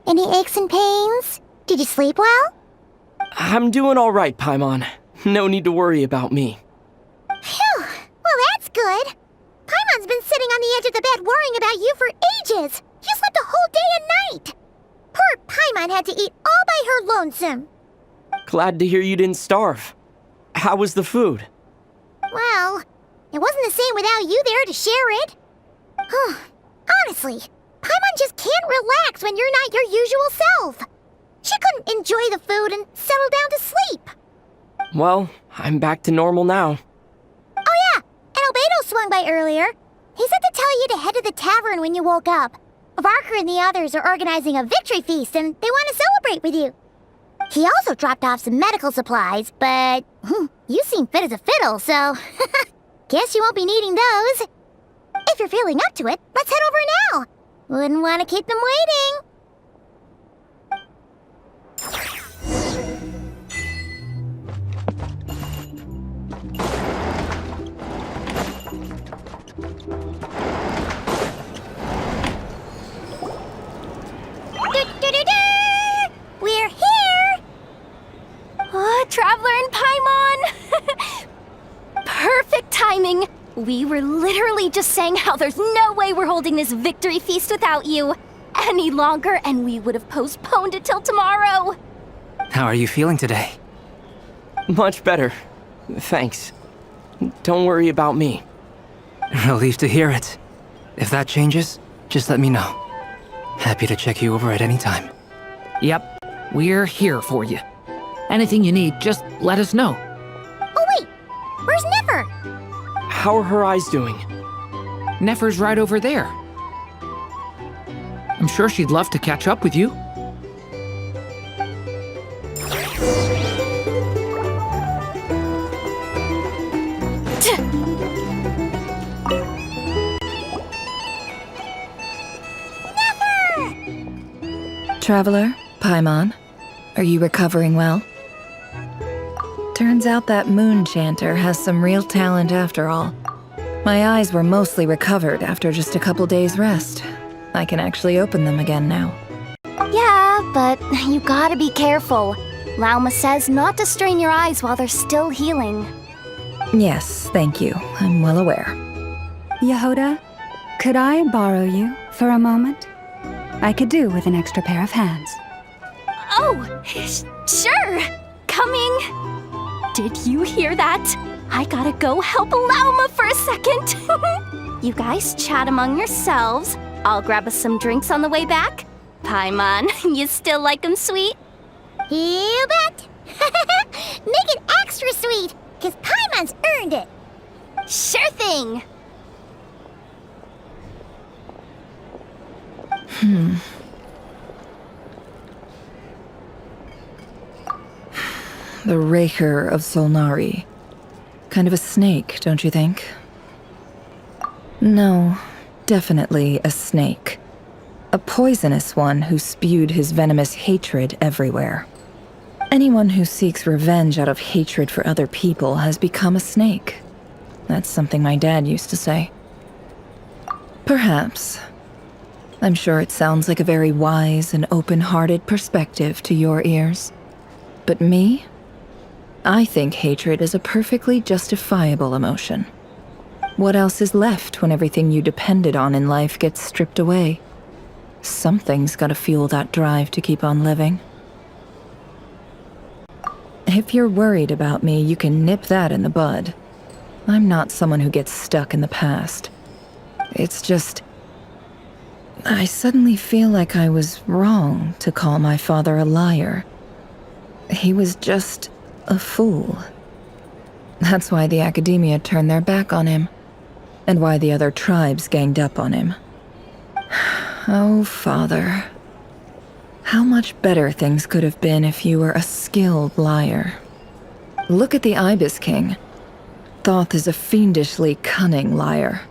Any aches and pains? Did you sleep well? I'm doing all right, Paimon. No need to worry about me. Phew! Well, that's good. Paimon's been sitting on the edge of the bed worrying about you for ages. You slept a whole day and night. Poor Paimon had to eat all by her lonesome. Glad to hear you didn't starve. How was the food? Well, it wasn't the same without you there to share it. Honestly, Paimon just can't relax when you're not your usual self. She couldn't enjoy the food and settle down to sleep. Well, I'm back to normal now. Oh yeah, and Albedo swung by earlier. He said to tell you to head to the tavern when you woke up. Varker and the others are organizing a victory feast and they want to celebrate with you. He also dropped off some medical supplies, but you seem fit as a fiddle, so guess you won't be needing those. If you're feeling up to it, let's head over now. Wouldn't want to keep them waiting. We're here! Oh, Traveler and Paimon! Perfect timing! We were literally just saying how there's no way we're holding this victory feast without you any longer, and we would have postponed it till tomorrow. How are you feeling today? Much better. Thanks. Don't worry about me. Relieved to hear it. If that changes, just let me know. Happy to check you over at any time. Yep, we're here for you. Anything you need, just let us know. Oh wait, where's Nefer? How are her eyes doing? Nefer's right over there. I'm sure she'd love to catch up with you. Traveler, Paimon, are you recovering well? Turns out that moon chanter has some real talent after all. My eyes were mostly recovered after just a couple days' rest. I can actually open them again now. Yeah, but you gotta be careful. Lauma says not to strain your eyes while they're still healing. Yes, thank you. I'm well aware. Yehuda, could I borrow you for a moment? I could do with an extra pair of hands. Oh, sure! Coming! Did you hear that? I gotta go help Lauma for a second. You guys chat among yourselves. I'll grab us some drinks on the way back. Paimon, you still like 'em sweet? You bet! Make it extra sweet, because Paimon's earned it. Sure thing! The Raker of Solnari. Kind of a snake, don't you think? No, definitely a snake. A poisonous one who spewed his venomous hatred everywhere. Anyone who seeks revenge out of hatred for other people has become a snake. That's something my dad used to say. Perhaps. I'm sure it sounds like a very wise and open-hearted perspective to your ears. But me? I think hatred is a perfectly justifiable emotion. What else is left when everything you depended on in life gets stripped away? Something's gotta fuel that drive to keep on living. If you're worried about me, you can nip that in the bud. I'm not someone who gets stuck in the past. It's just... I suddenly feel like I was wrong to call my father a liar. He was just a fool. That's why the academia turned their back on him, and why the other tribes ganged up on him. Oh, Father. How much better things could have been if you were a skilled liar. Look at the Ibis King. Thoth is a fiendishly cunning liar.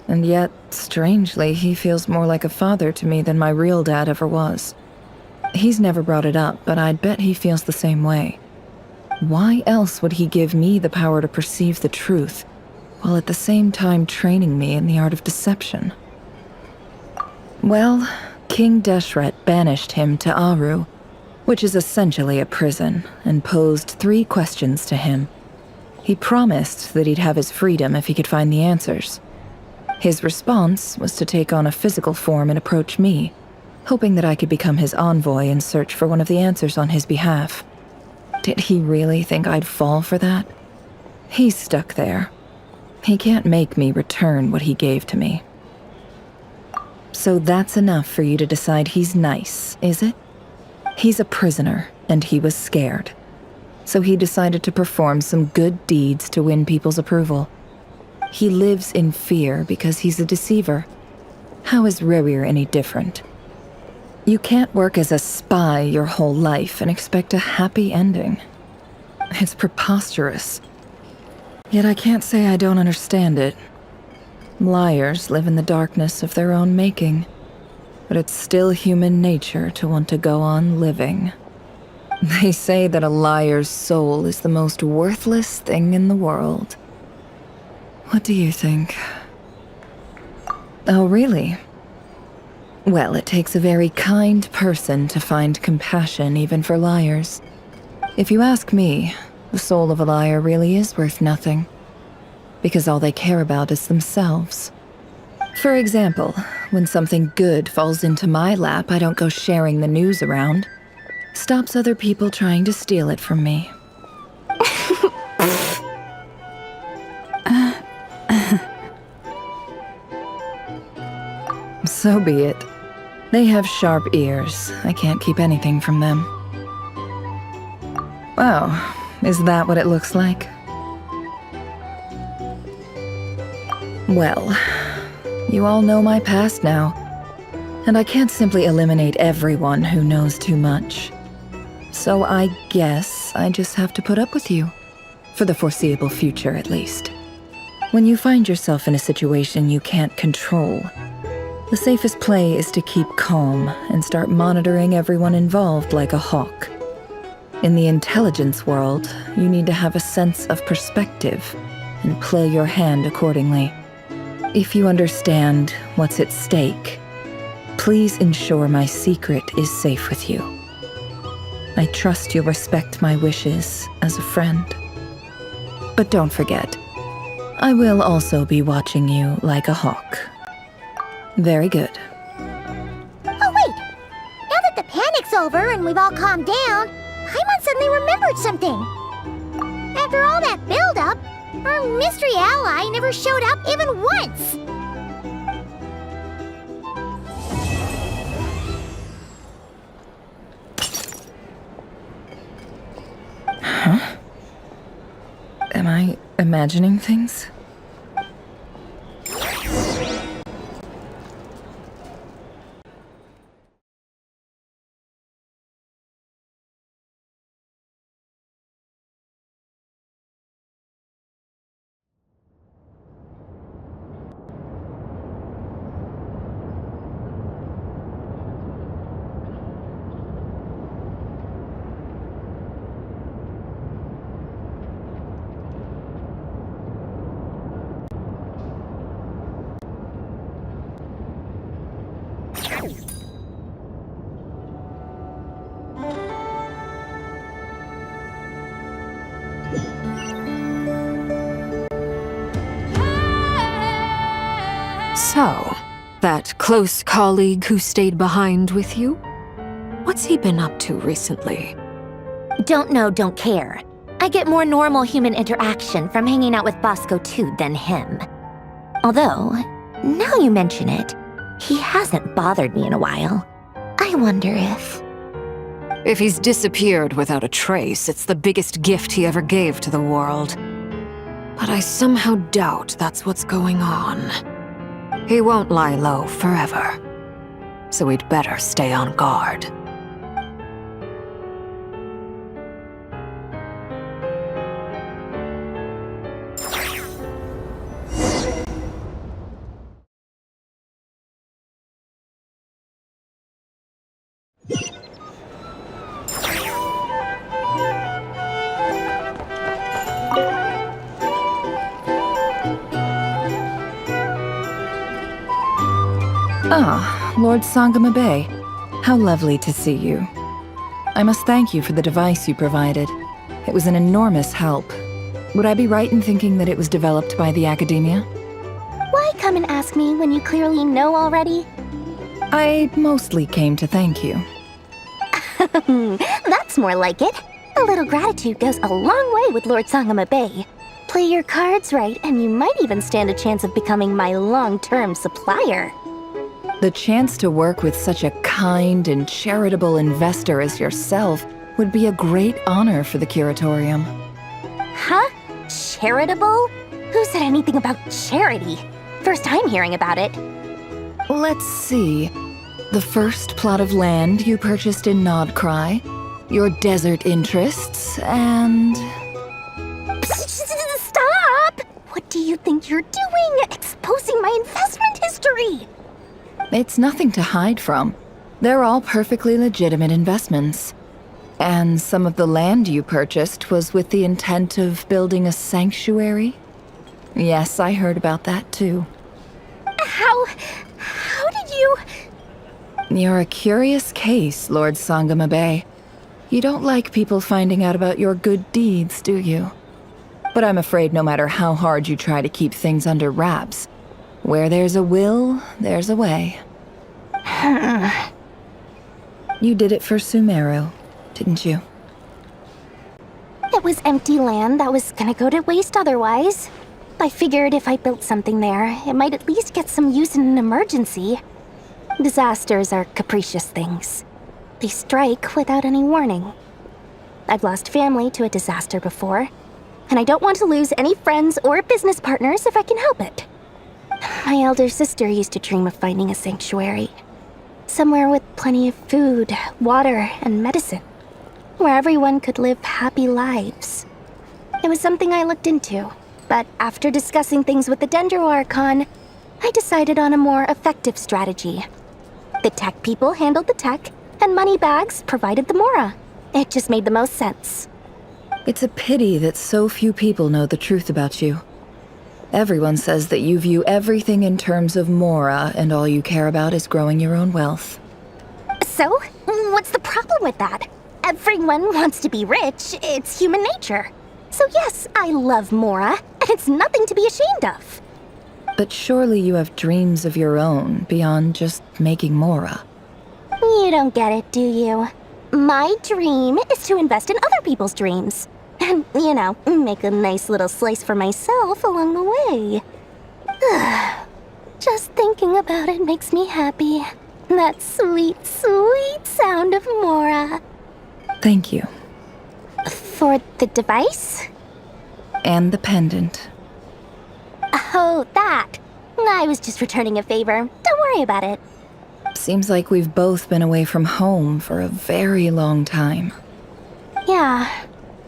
And yet, strangely, he feels more like a father to me than my real dad ever was. He's never brought it up, but I'd bet he feels the same way. Why else would he give me the power to perceive the truth, while at the same time training me in the art of deception? Well, King Deshret banished him to Aru, which is essentially a prison, and posed 3 questions to him. He promised that he'd have his freedom if he could find the answers. His response was to take on a physical form and approach me, hoping that I could become his envoy and search for one of the answers on his behalf. Did he really think I'd fall for that? He's stuck there. He can't make me return what he gave to me. So that's enough for you to decide he's nice, is it? He's a prisoner, and he was scared. So he decided to perform some good deeds to win people's approval. He lives in fear because he's a deceiver. How is Rerir any different? You can't work as a spy your whole life and expect a happy ending. It's preposterous. Yet I can't say I don't understand it. Liars live in the darkness of their own making, but it's still human nature to want to go on living. They say that a liar's soul is the most worthless thing in the world. What do you think? Oh, really? Well, it takes a very kind person to find compassion even for liars. If you ask me, the soul of a liar really is worth nothing, because all they care about is themselves. For example, when something good falls into my lap, I don't go sharing the news around. Stops other people trying to steal it from me. So be it. They have sharp ears. I can't keep anything from them. Oh, is that what it looks like? Well, you all know my past now, and I can't simply eliminate everyone who knows too much. So I guess I just have to put up with you, for the foreseeable future at least. When you find yourself in a situation you can't control, the safest play is to keep calm and start monitoring everyone involved like a hawk. In the intelligence world, you need to have a sense of perspective and play your hand accordingly. If you understand what's at stake, please ensure my secret is safe with you. I trust you'll respect my wishes as a friend. But don't forget, I will also be watching you like a hawk. Very good. Oh, wait! Now that the panic's over and we've all calmed down, Paimon suddenly remembered something. After all that build-up, our mystery ally never showed up even once! Huh? Am I imagining things? So, that close colleague who stayed behind with you? What's he been up to recently? Don't know, don't care. I get more normal human interaction from hanging out with Bosco too than him. Although, now you mention it, he hasn't bothered me in a while. I wonder if... If he's disappeared without a trace, it's the biggest gift he ever gave to the world. But I somehow doubt that's what's going on. He won't lie low forever. So we'd better stay on guard. Ah, Lord Sangama Bay. How lovely to see you. I must thank you for the device you provided. It was an enormous help. Would I be right in thinking that it was developed by the Academia? Why come and ask me when you clearly know already? I mostly came to thank you. That's more like it. A little gratitude goes a long way with Lord Sangama Bay. Play your cards right, and you might even stand a chance of becoming my long-term supplier. The chance to work with such a kind and charitable investor as yourself would be a great honor for the Curatorium. Huh? Charitable? Who said anything about charity? First time hearing about it. Let's see. The first plot of land you purchased in Nodcry, your desert interests, and... Stop! What do you think you're doing? Exposing my investment history! It's nothing to hide from. They're all perfectly legitimate investments. And some of the land you purchased was with the intent of building a sanctuary? Yes, I heard about that too. How did you... You're a curious case, Lord Sangama Bay. You don't like people finding out about your good deeds, do you? But I'm afraid no matter how hard you try to keep things under wraps, where there's a will, there's a way. You did it for Sumeru, didn't you? It was empty land that was gonna go to waste otherwise. I figured if I built something there, it might at least get some use in an emergency. Disasters are capricious things. They strike without any warning. I've lost family to a disaster before, and I don't want to lose any friends or business partners if I can help it. My elder sister used to dream of finding a sanctuary. Somewhere with plenty of food, water, and medicine. Where everyone could live happy lives. It was something I looked into, but after discussing things with the Dendro Archon, I decided on a more effective strategy. The tech people handled the tech, and Moneybags provided the Mora. It just made the most sense. It's a pity that so few people know the truth about you. Everyone says that you view everything in terms of Mora, and all you care about is growing your own wealth. So, what's the problem with that? Everyone wants to be rich. It's human nature. So yes, I love Mora, and it's nothing to be ashamed of. But surely you have dreams of your own beyond just making Mora. You don't get it, do you? My dream is to invest in other people's dreams. And, you know, make a nice little slice for myself along the way. Just thinking about it makes me happy. That sweet, sweet sound of Mora. Thank you. For the device? And the pendant. Oh, that. I was just returning a favor. Don't worry about it. Seems like we've both been away from home for a very long time. Yeah.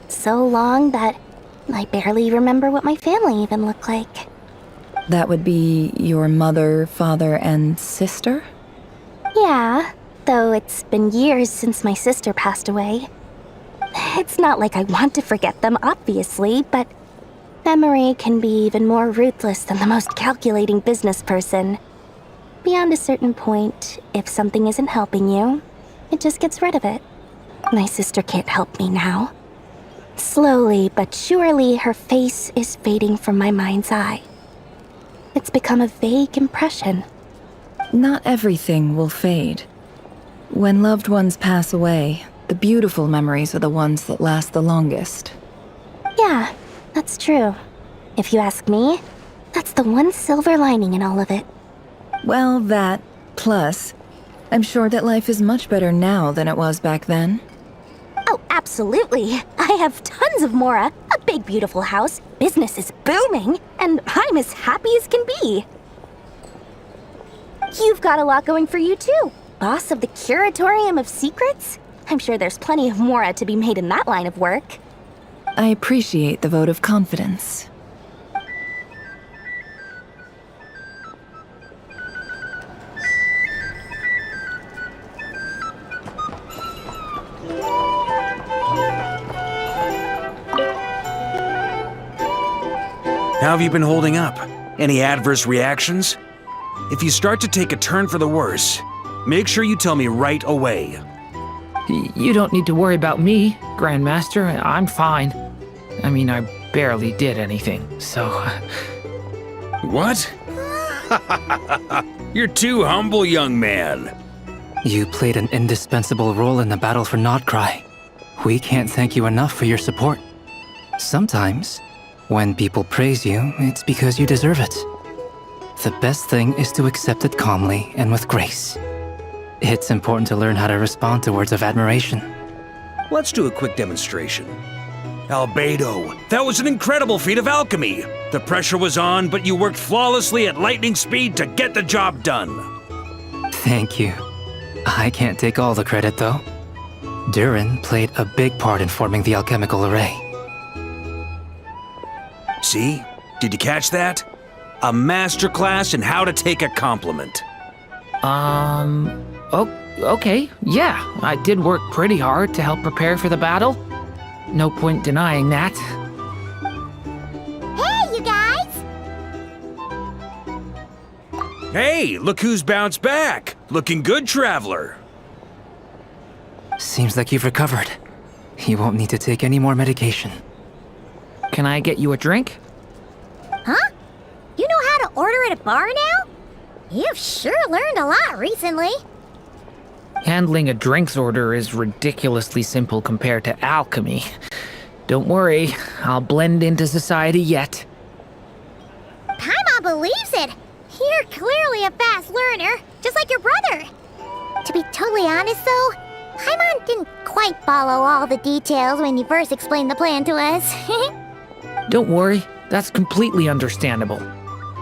So long that I barely remember what my family even looked like. That would be your mother, father, and sister? Yeah, though it's been years since my sister passed away. It's not like I want to forget them, obviously, but memory can be even more ruthless than the most calculating business person. Beyond a certain point, if something isn't helping you, it just gets rid of it. My sister can't help me now. Slowly but surely, her face is fading from my mind's eye. It's become a vague impression. Not everything will fade. When loved ones pass away, the beautiful memories are the ones that last the longest. Yeah, that's true. If you ask me, that's the one silver lining in all of it. Well, that, plus, I'm sure that life is much better now than it was back then. Oh, absolutely. I have tons of Mora, a big beautiful house, business is booming, and I'm as happy as can be. You've got a lot going for you too. Boss of the Curatorium of Secrets? I'm sure there's plenty of Mora to be made in that line of work. I appreciate the vote of confidence. How have you been holding up? Any adverse reactions? If you start to take a turn for the worse, make sure you tell me right away. You don't need to worry about me, Grandmaster. I'm fine. I mean, I barely did anything, so... What? You're too humble, young man. You played an indispensable role in the battle for Nodcry. We can't thank you enough for your support. Sometimes, when people praise you, it's because you deserve it. The best thing is to accept it calmly and with grace. It's important to learn how to respond to words of admiration. Let's do a quick demonstration. Albedo, that was an incredible feat of alchemy. The pressure was on, but you worked flawlessly at lightning speed to get the job done. Thank you. I can't take all the credit, though. Durin played a big part in forming the alchemical array. See? Did you catch that? A masterclass in how to take a compliment. Okay, yeah. I did work pretty hard to help prepare for the battle. No point denying that. Hey, you guys! Hey, look who's bounced back. Looking good, traveler. Seems like you've recovered. You won't need to take any more medication. Can I get you a drink? Huh? You know how to order at a bar now? You've sure learned a lot recently. Handling a drinks order is ridiculously simple compared to alchemy. Don't worry, I'll blend into society yet. Paimon believes it. You're clearly a fast learner, just like your brother. To be totally honest though, Paimon didn't quite follow all the details when you first explained the plan to us. Don't worry, that's completely understandable.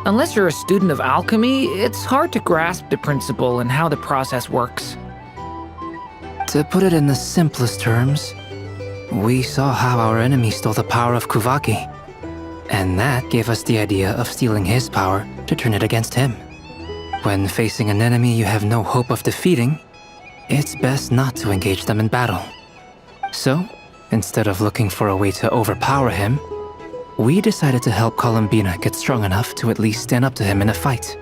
Unless you're a student of alchemy, it's hard to grasp the principle and how the process works. To put it in the simplest terms, we saw how our enemy stole the power of Kuvaki, and that gave us the idea of stealing his power to turn it against him. When facing an enemy you have no hope of defeating, it's best not to engage them in battle. So, instead of looking for a way to overpower him, we decided to help Columbina get strong enough to at least stand up to him in a fight.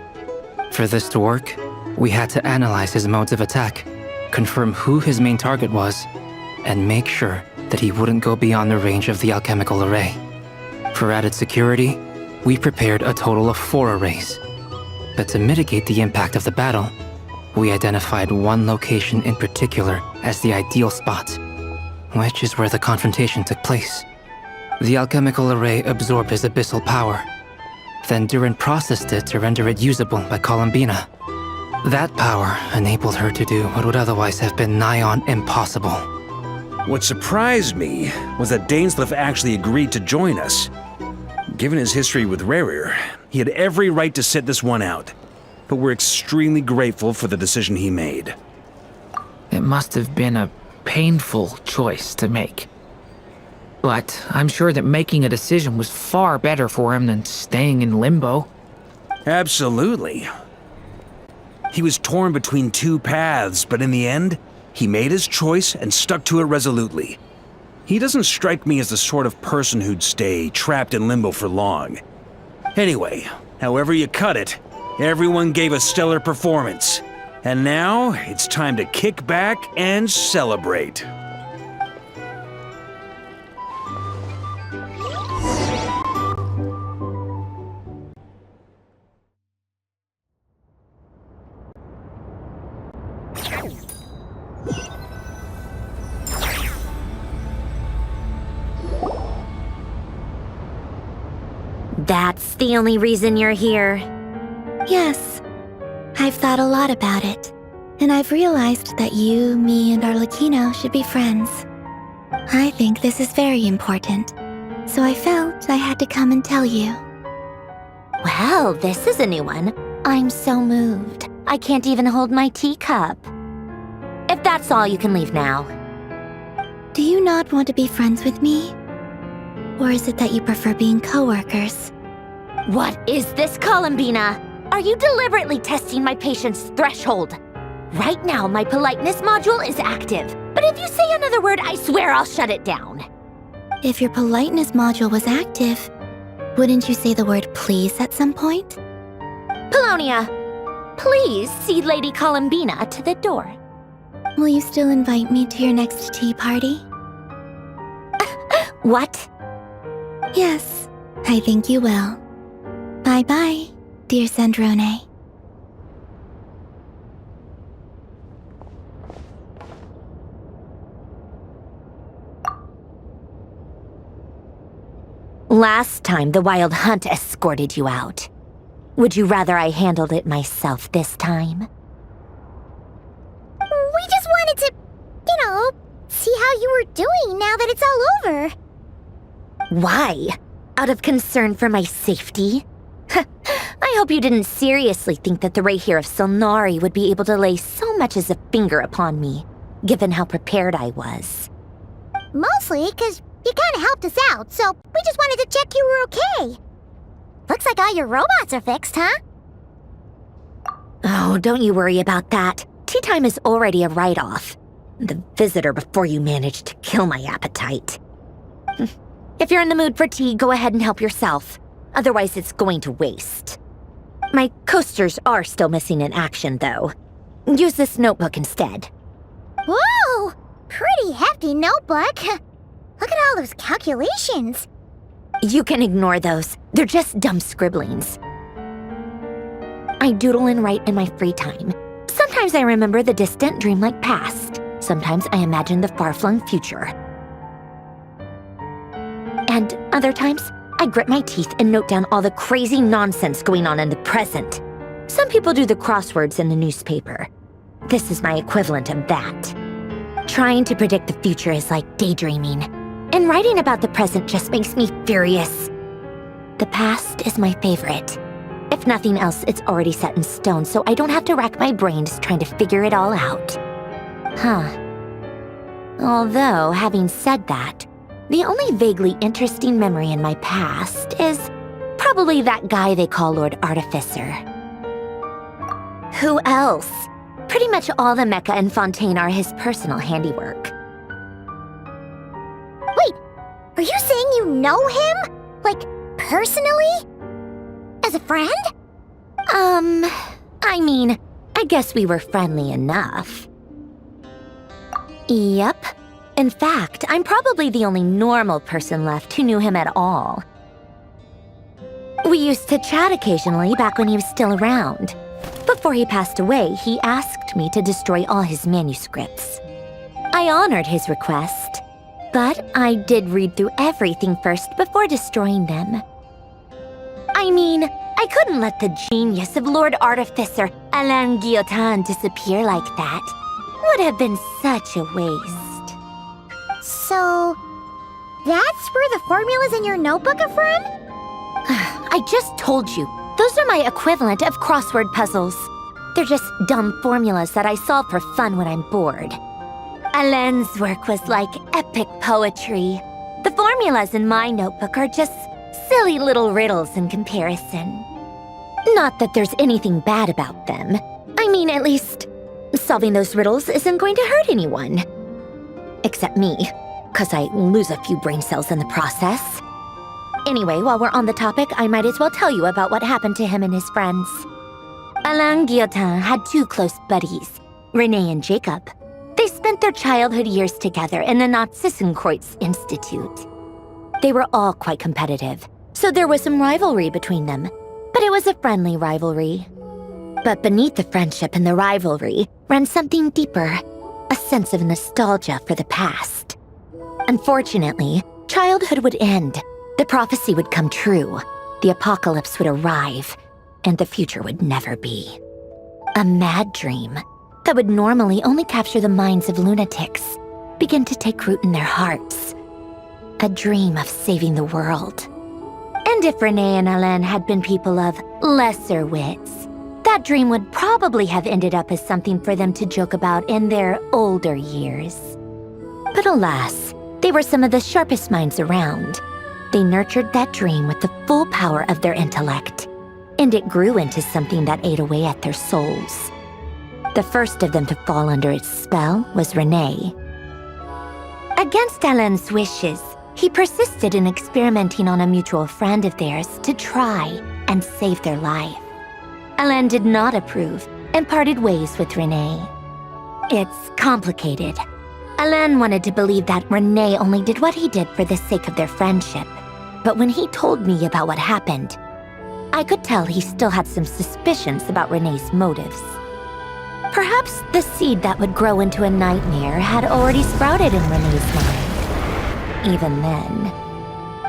For this to work, we had to analyze his modes of attack, confirm who his main target was, and make sure that he wouldn't go beyond the range of the alchemical array. For added security, we prepared a total of 4 arrays. But to mitigate the impact of the battle, we identified one location in particular as the ideal spot, which is where the confrontation took place. The alchemical array absorbed his abyssal power. Then Durin processed it to render it usable by Columbina. That power enabled her to do what would otherwise have been nigh on impossible. What surprised me was that Dainsleif actually agreed to join us. Given his history with Rerir, he had every right to sit this one out. But we're extremely grateful for the decision he made. It must have been a painful choice to make. But I'm sure that making a decision was far better for him than staying in limbo. Absolutely. He was torn between 2 paths, but in the end, he made his choice and stuck to it resolutely. He doesn't strike me as the sort of person who'd stay trapped in limbo for long. Anyway, however you cut it, everyone gave a stellar performance. And now, it's time to kick back and celebrate. That's the only reason you're here? Yes. I've thought a lot about it. And I've realized that you, me, and Arlecchino should be friends. I think this is very important. So I felt I had to come and tell you. Well, this is a new one. I'm so moved. I can't even hold my teacup. If that's all, you can leave now. Do you not want to be friends with me? Or is it that you prefer being co-workers? What is this, Columbina? Are you deliberately testing my patience threshold? Right now, my politeness module is active. But if you say another word, I swear I'll shut it down. If your politeness module was active, wouldn't you say the word please at some point? Polonia, please see Lady Columbina to the door. Will you still invite me to your next tea party? What? Yes, I think you will. Bye-bye, dear Sandrone. Last time, the Wild Hunt escorted you out. Would you rather I handled it myself this time? We just wanted to, see how you were doing now that it's all over. Why? Out of concern for my safety? I hope you didn't seriously think that the Rayhir of Solnari would be able to lay so much as a finger upon me, given how prepared I was. Mostly because you kinda helped us out, so we just wanted to check you were okay. Looks like all your robots are fixed, huh? Oh, don't you worry about that. Tea time is already a write-off. The visitor before you managed to kill my appetite. If you're in the mood for tea, go ahead and help yourself. Otherwise, it's going to waste. My coasters are still missing in action, though. Use this notebook instead. Whoa! Pretty hefty notebook. Look at all those calculations. You can ignore those. They're just dumb scribblings. I doodle and write in my free time. Sometimes I remember the distant, dreamlike past. Sometimes I imagine the far-flung future. And other times, I grit my teeth and note down all the crazy nonsense going on in the present. Some people do the crosswords in the newspaper. This is my equivalent of that. Trying to predict the future is like daydreaming, and writing about the present just makes me furious. The past is my favorite. If nothing else, it's already set in stone, so I don't have to rack my brains trying to figure it all out. Huh. Although, having said that, the only vaguely interesting memory in my past is probably that guy they call Lord Artificer. Who else? Pretty much all the mecha in Fontaine are his personal handiwork. Wait, are you saying you know him? Like, personally? As a friend? I mean, I guess we were friendly enough. Yep. In fact, I'm probably the only normal person left who knew him at all. We used to chat occasionally back when he was still around. Before he passed away, he asked me to destroy all his manuscripts. I honored his request, but I did read through everything first before destroying them. I mean, I couldn't let the genius of Lord Artificer Alain Guillotin disappear like that. Would have been such a waste. So, that's where the formulas in your notebook are from? I just told you. Those are my equivalent of crossword puzzles. They're just dumb formulas that I solve for fun when I'm bored. Alain's work was like epic poetry. The formulas in my notebook are just silly little riddles in comparison. Not that there's anything bad about them. I mean, at least, solving those riddles isn't going to hurt anyone. Except me, 'cause I lose a few brain cells in the process. Anyway, while we're on the topic, I might as well tell you about what happened to him and his friends. Alain Guillotin had two close buddies, René and Jacob. They spent their childhood years together in the Narzissenkreuz Institute. They were all quite competitive, so there was some rivalry between them, but it was a friendly rivalry. But beneath the friendship and the rivalry ran something deeper, a sense of nostalgia for the past. Unfortunately, childhood would end. The prophecy would come true. the apocalypse would arrive, and the future would never be. A mad dream that would normally only capture the minds of lunatics begin to take root in their hearts. A dream of saving the world. And if Renee and Alain had been people of lesser wits, that dream would probably have ended up as something for them to joke about in their older years. But alas, they were some of the sharpest minds around. They nurtured that dream with the full power of their intellect, and it grew into something that ate away at their souls. The first of them to fall under its spell was Renee. Against Alain's wishes, he persisted in experimenting on a mutual friend of theirs to try and save their life. Alain did not approve and parted ways with Renee. It's complicated. Alain wanted to believe that Renee only did what he did for the sake of their friendship. But when he told me about what happened, I could tell he still had some suspicions about Renee's motives. Perhaps the seed that would grow into a nightmare had already sprouted in Renee's mind. Even then,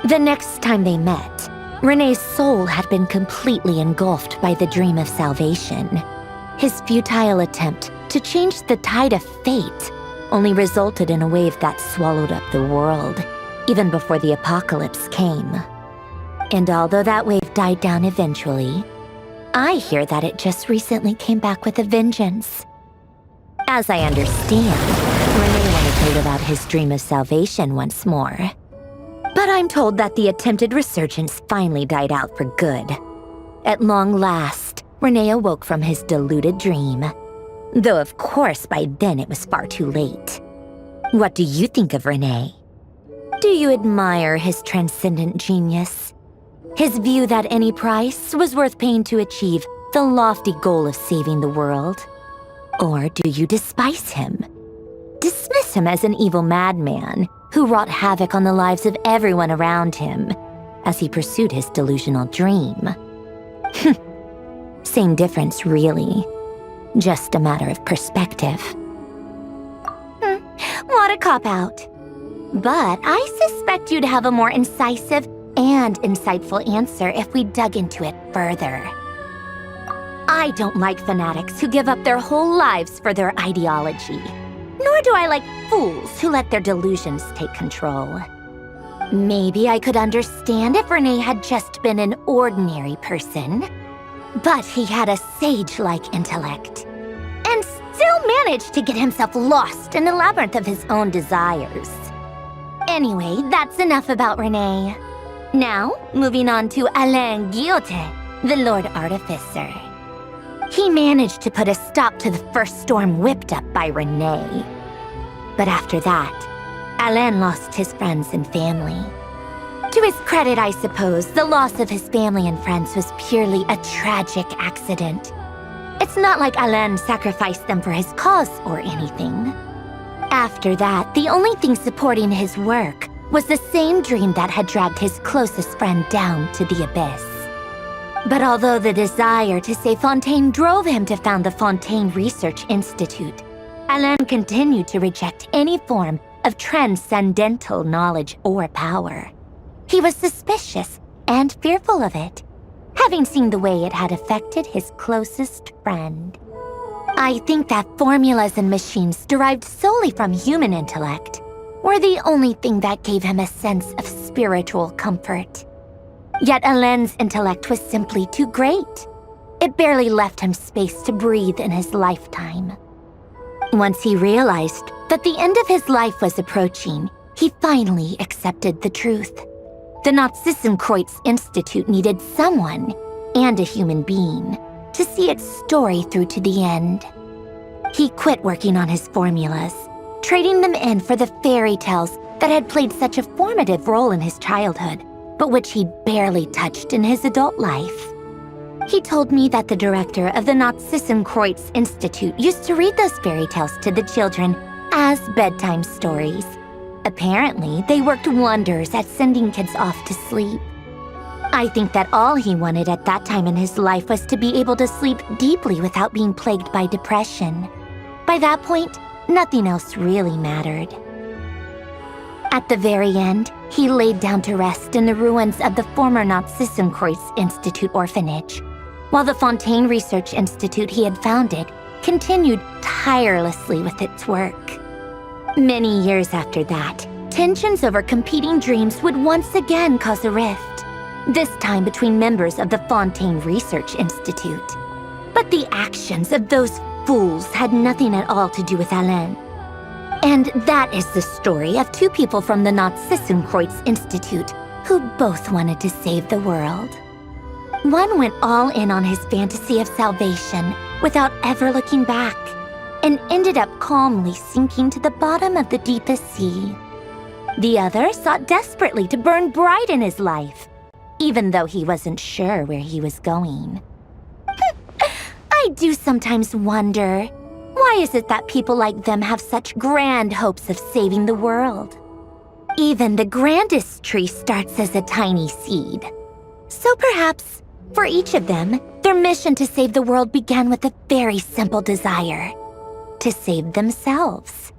the next time they met, Renee's soul had been completely engulfed by the dream of salvation. His futile attempt to change the tide of fate only resulted in a wave that swallowed up the world, even before the apocalypse came. And although that wave died down eventually, I hear that it just recently came back with a vengeance. As I understand, Renee wanted to live out his dream of salvation once more. But I'm told that the attempted resurgence finally died out for good. At long last, Renee awoke from his deluded dream. Though of course by then it was far too late. What do you think of Renee? Do you admire his transcendent genius? His view that any price was worth paying to achieve the lofty goal of saving the world? Or do you despise him? Dismiss him as an evil madman who wrought havoc on the lives of everyone around him as he pursued his delusional dream? Same difference, really. Just a matter of perspective. What a cop-out. But I suspect you'd have a more incisive and insightful answer if we dug into it further. I don't like fanatics who give up their whole lives for their ideology. Nor do I like fools who let their delusions take control. Maybe I could understand if Renee had just been an ordinary person. But he had a sage-like intellect, and still managed to get himself lost in the labyrinth of his own desires. Anyway, that's enough about Renee. Now, moving on to Alain Guillotin, the Lord Artificer. He managed to put a stop to the first storm whipped up by Renee. But after that, Alain lost his friends and family. To his credit, I suppose, the loss of his family and friends was purely a tragic accident. It's not like Alain sacrificed them for his cause or anything. After that, the only thing supporting his work was the same dream that had dragged his closest friend down to the abyss. But although the desire to save Fontaine drove him to found the Fontaine Research Institute, Alain continued to reject any form of transcendental knowledge or power. He was suspicious and fearful of it, having seen the way it had affected his closest friend. I think that formulas and machines derived solely from human intellect were the only thing that gave him a sense of spiritual comfort. Yet Alain's intellect was simply too great. It barely left him space to breathe in his lifetime. Once he realized that the end of his life was approaching, he finally accepted the truth. The Nazissenkreuz Institute needed someone, and a human being, to see its story through to the end. He quit working on his formulas, trading them in for the fairy tales that had played such a formative role in his childhood, but which he'd barely touched in his adult life. He told me that the director of the Nazissenkreuz Institute used to read those fairy tales to the children as bedtime stories. Apparently, they worked wonders at sending kids off to sleep. I think that all he wanted at that time in his life was to be able to sleep deeply without being plagued by depression. By that point, nothing else really mattered. At the very end, he laid down to rest in the ruins of the former Nazi-Kreuz Institute orphanage, while the Fontaine Research Institute he had founded continued tirelessly with its work. Many years after that, tensions over competing dreams would once again cause a rift, this time between members of the Fontaine Research Institute. But the actions of those fools had nothing at all to do with Alain. And that is the story of two people from the Nazi-Kreuz Institute who both wanted to save the world. One went all in on his fantasy of salvation without ever looking back, and ended up calmly sinking to the bottom of the deepest sea. The other sought desperately to burn bright in his life, even though he wasn't sure where he was going. I do sometimes wonder, why is it that people like them have such grand hopes of saving the world? Even the grandest tree starts as a tiny seed. So perhaps, for each of them, their mission to save the world began with a very simple desire: to save themselves.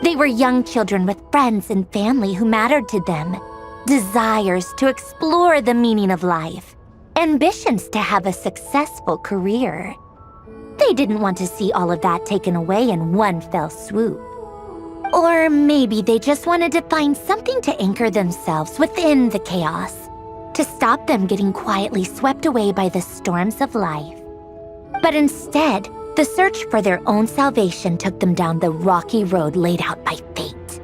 They were young children with friends and family who mattered to them, desires to explore the meaning of life, ambitions to have a successful career. They didn't want to see all of that taken away in one fell swoop. Or maybe they just wanted to find something to anchor themselves within the chaos, to stop them getting quietly swept away by the storms of life. But instead, the search for their own salvation took them down the rocky road laid out by fate.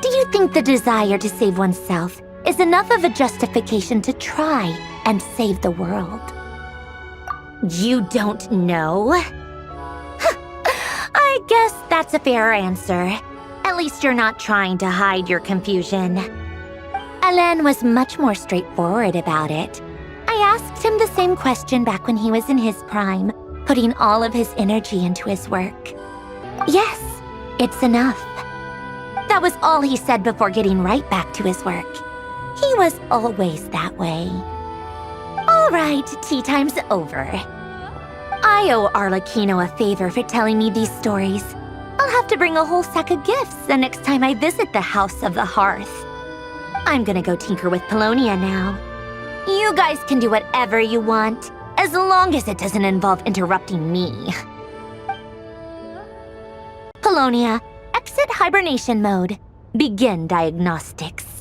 Do you think the desire to save oneself is enough of a justification to try and save the world? You don't know? I guess that's a fair answer. At least you're not trying to hide your confusion. Alain was much more straightforward about it. I asked him the same question back when he was in his prime, putting all of his energy into his work. Yes, it's enough. That was all he said before getting right back to his work. He was always that way. All right, tea time's over. I owe Arlecchino a favor for telling me these stories. I'll have to bring a whole sack of gifts the next time I visit the House of the Hearth. I'm gonna go tinker with Polonia now. You guys can do whatever you want, as long as it doesn't involve interrupting me. Polonia, exit hibernation mode. Begin diagnostics.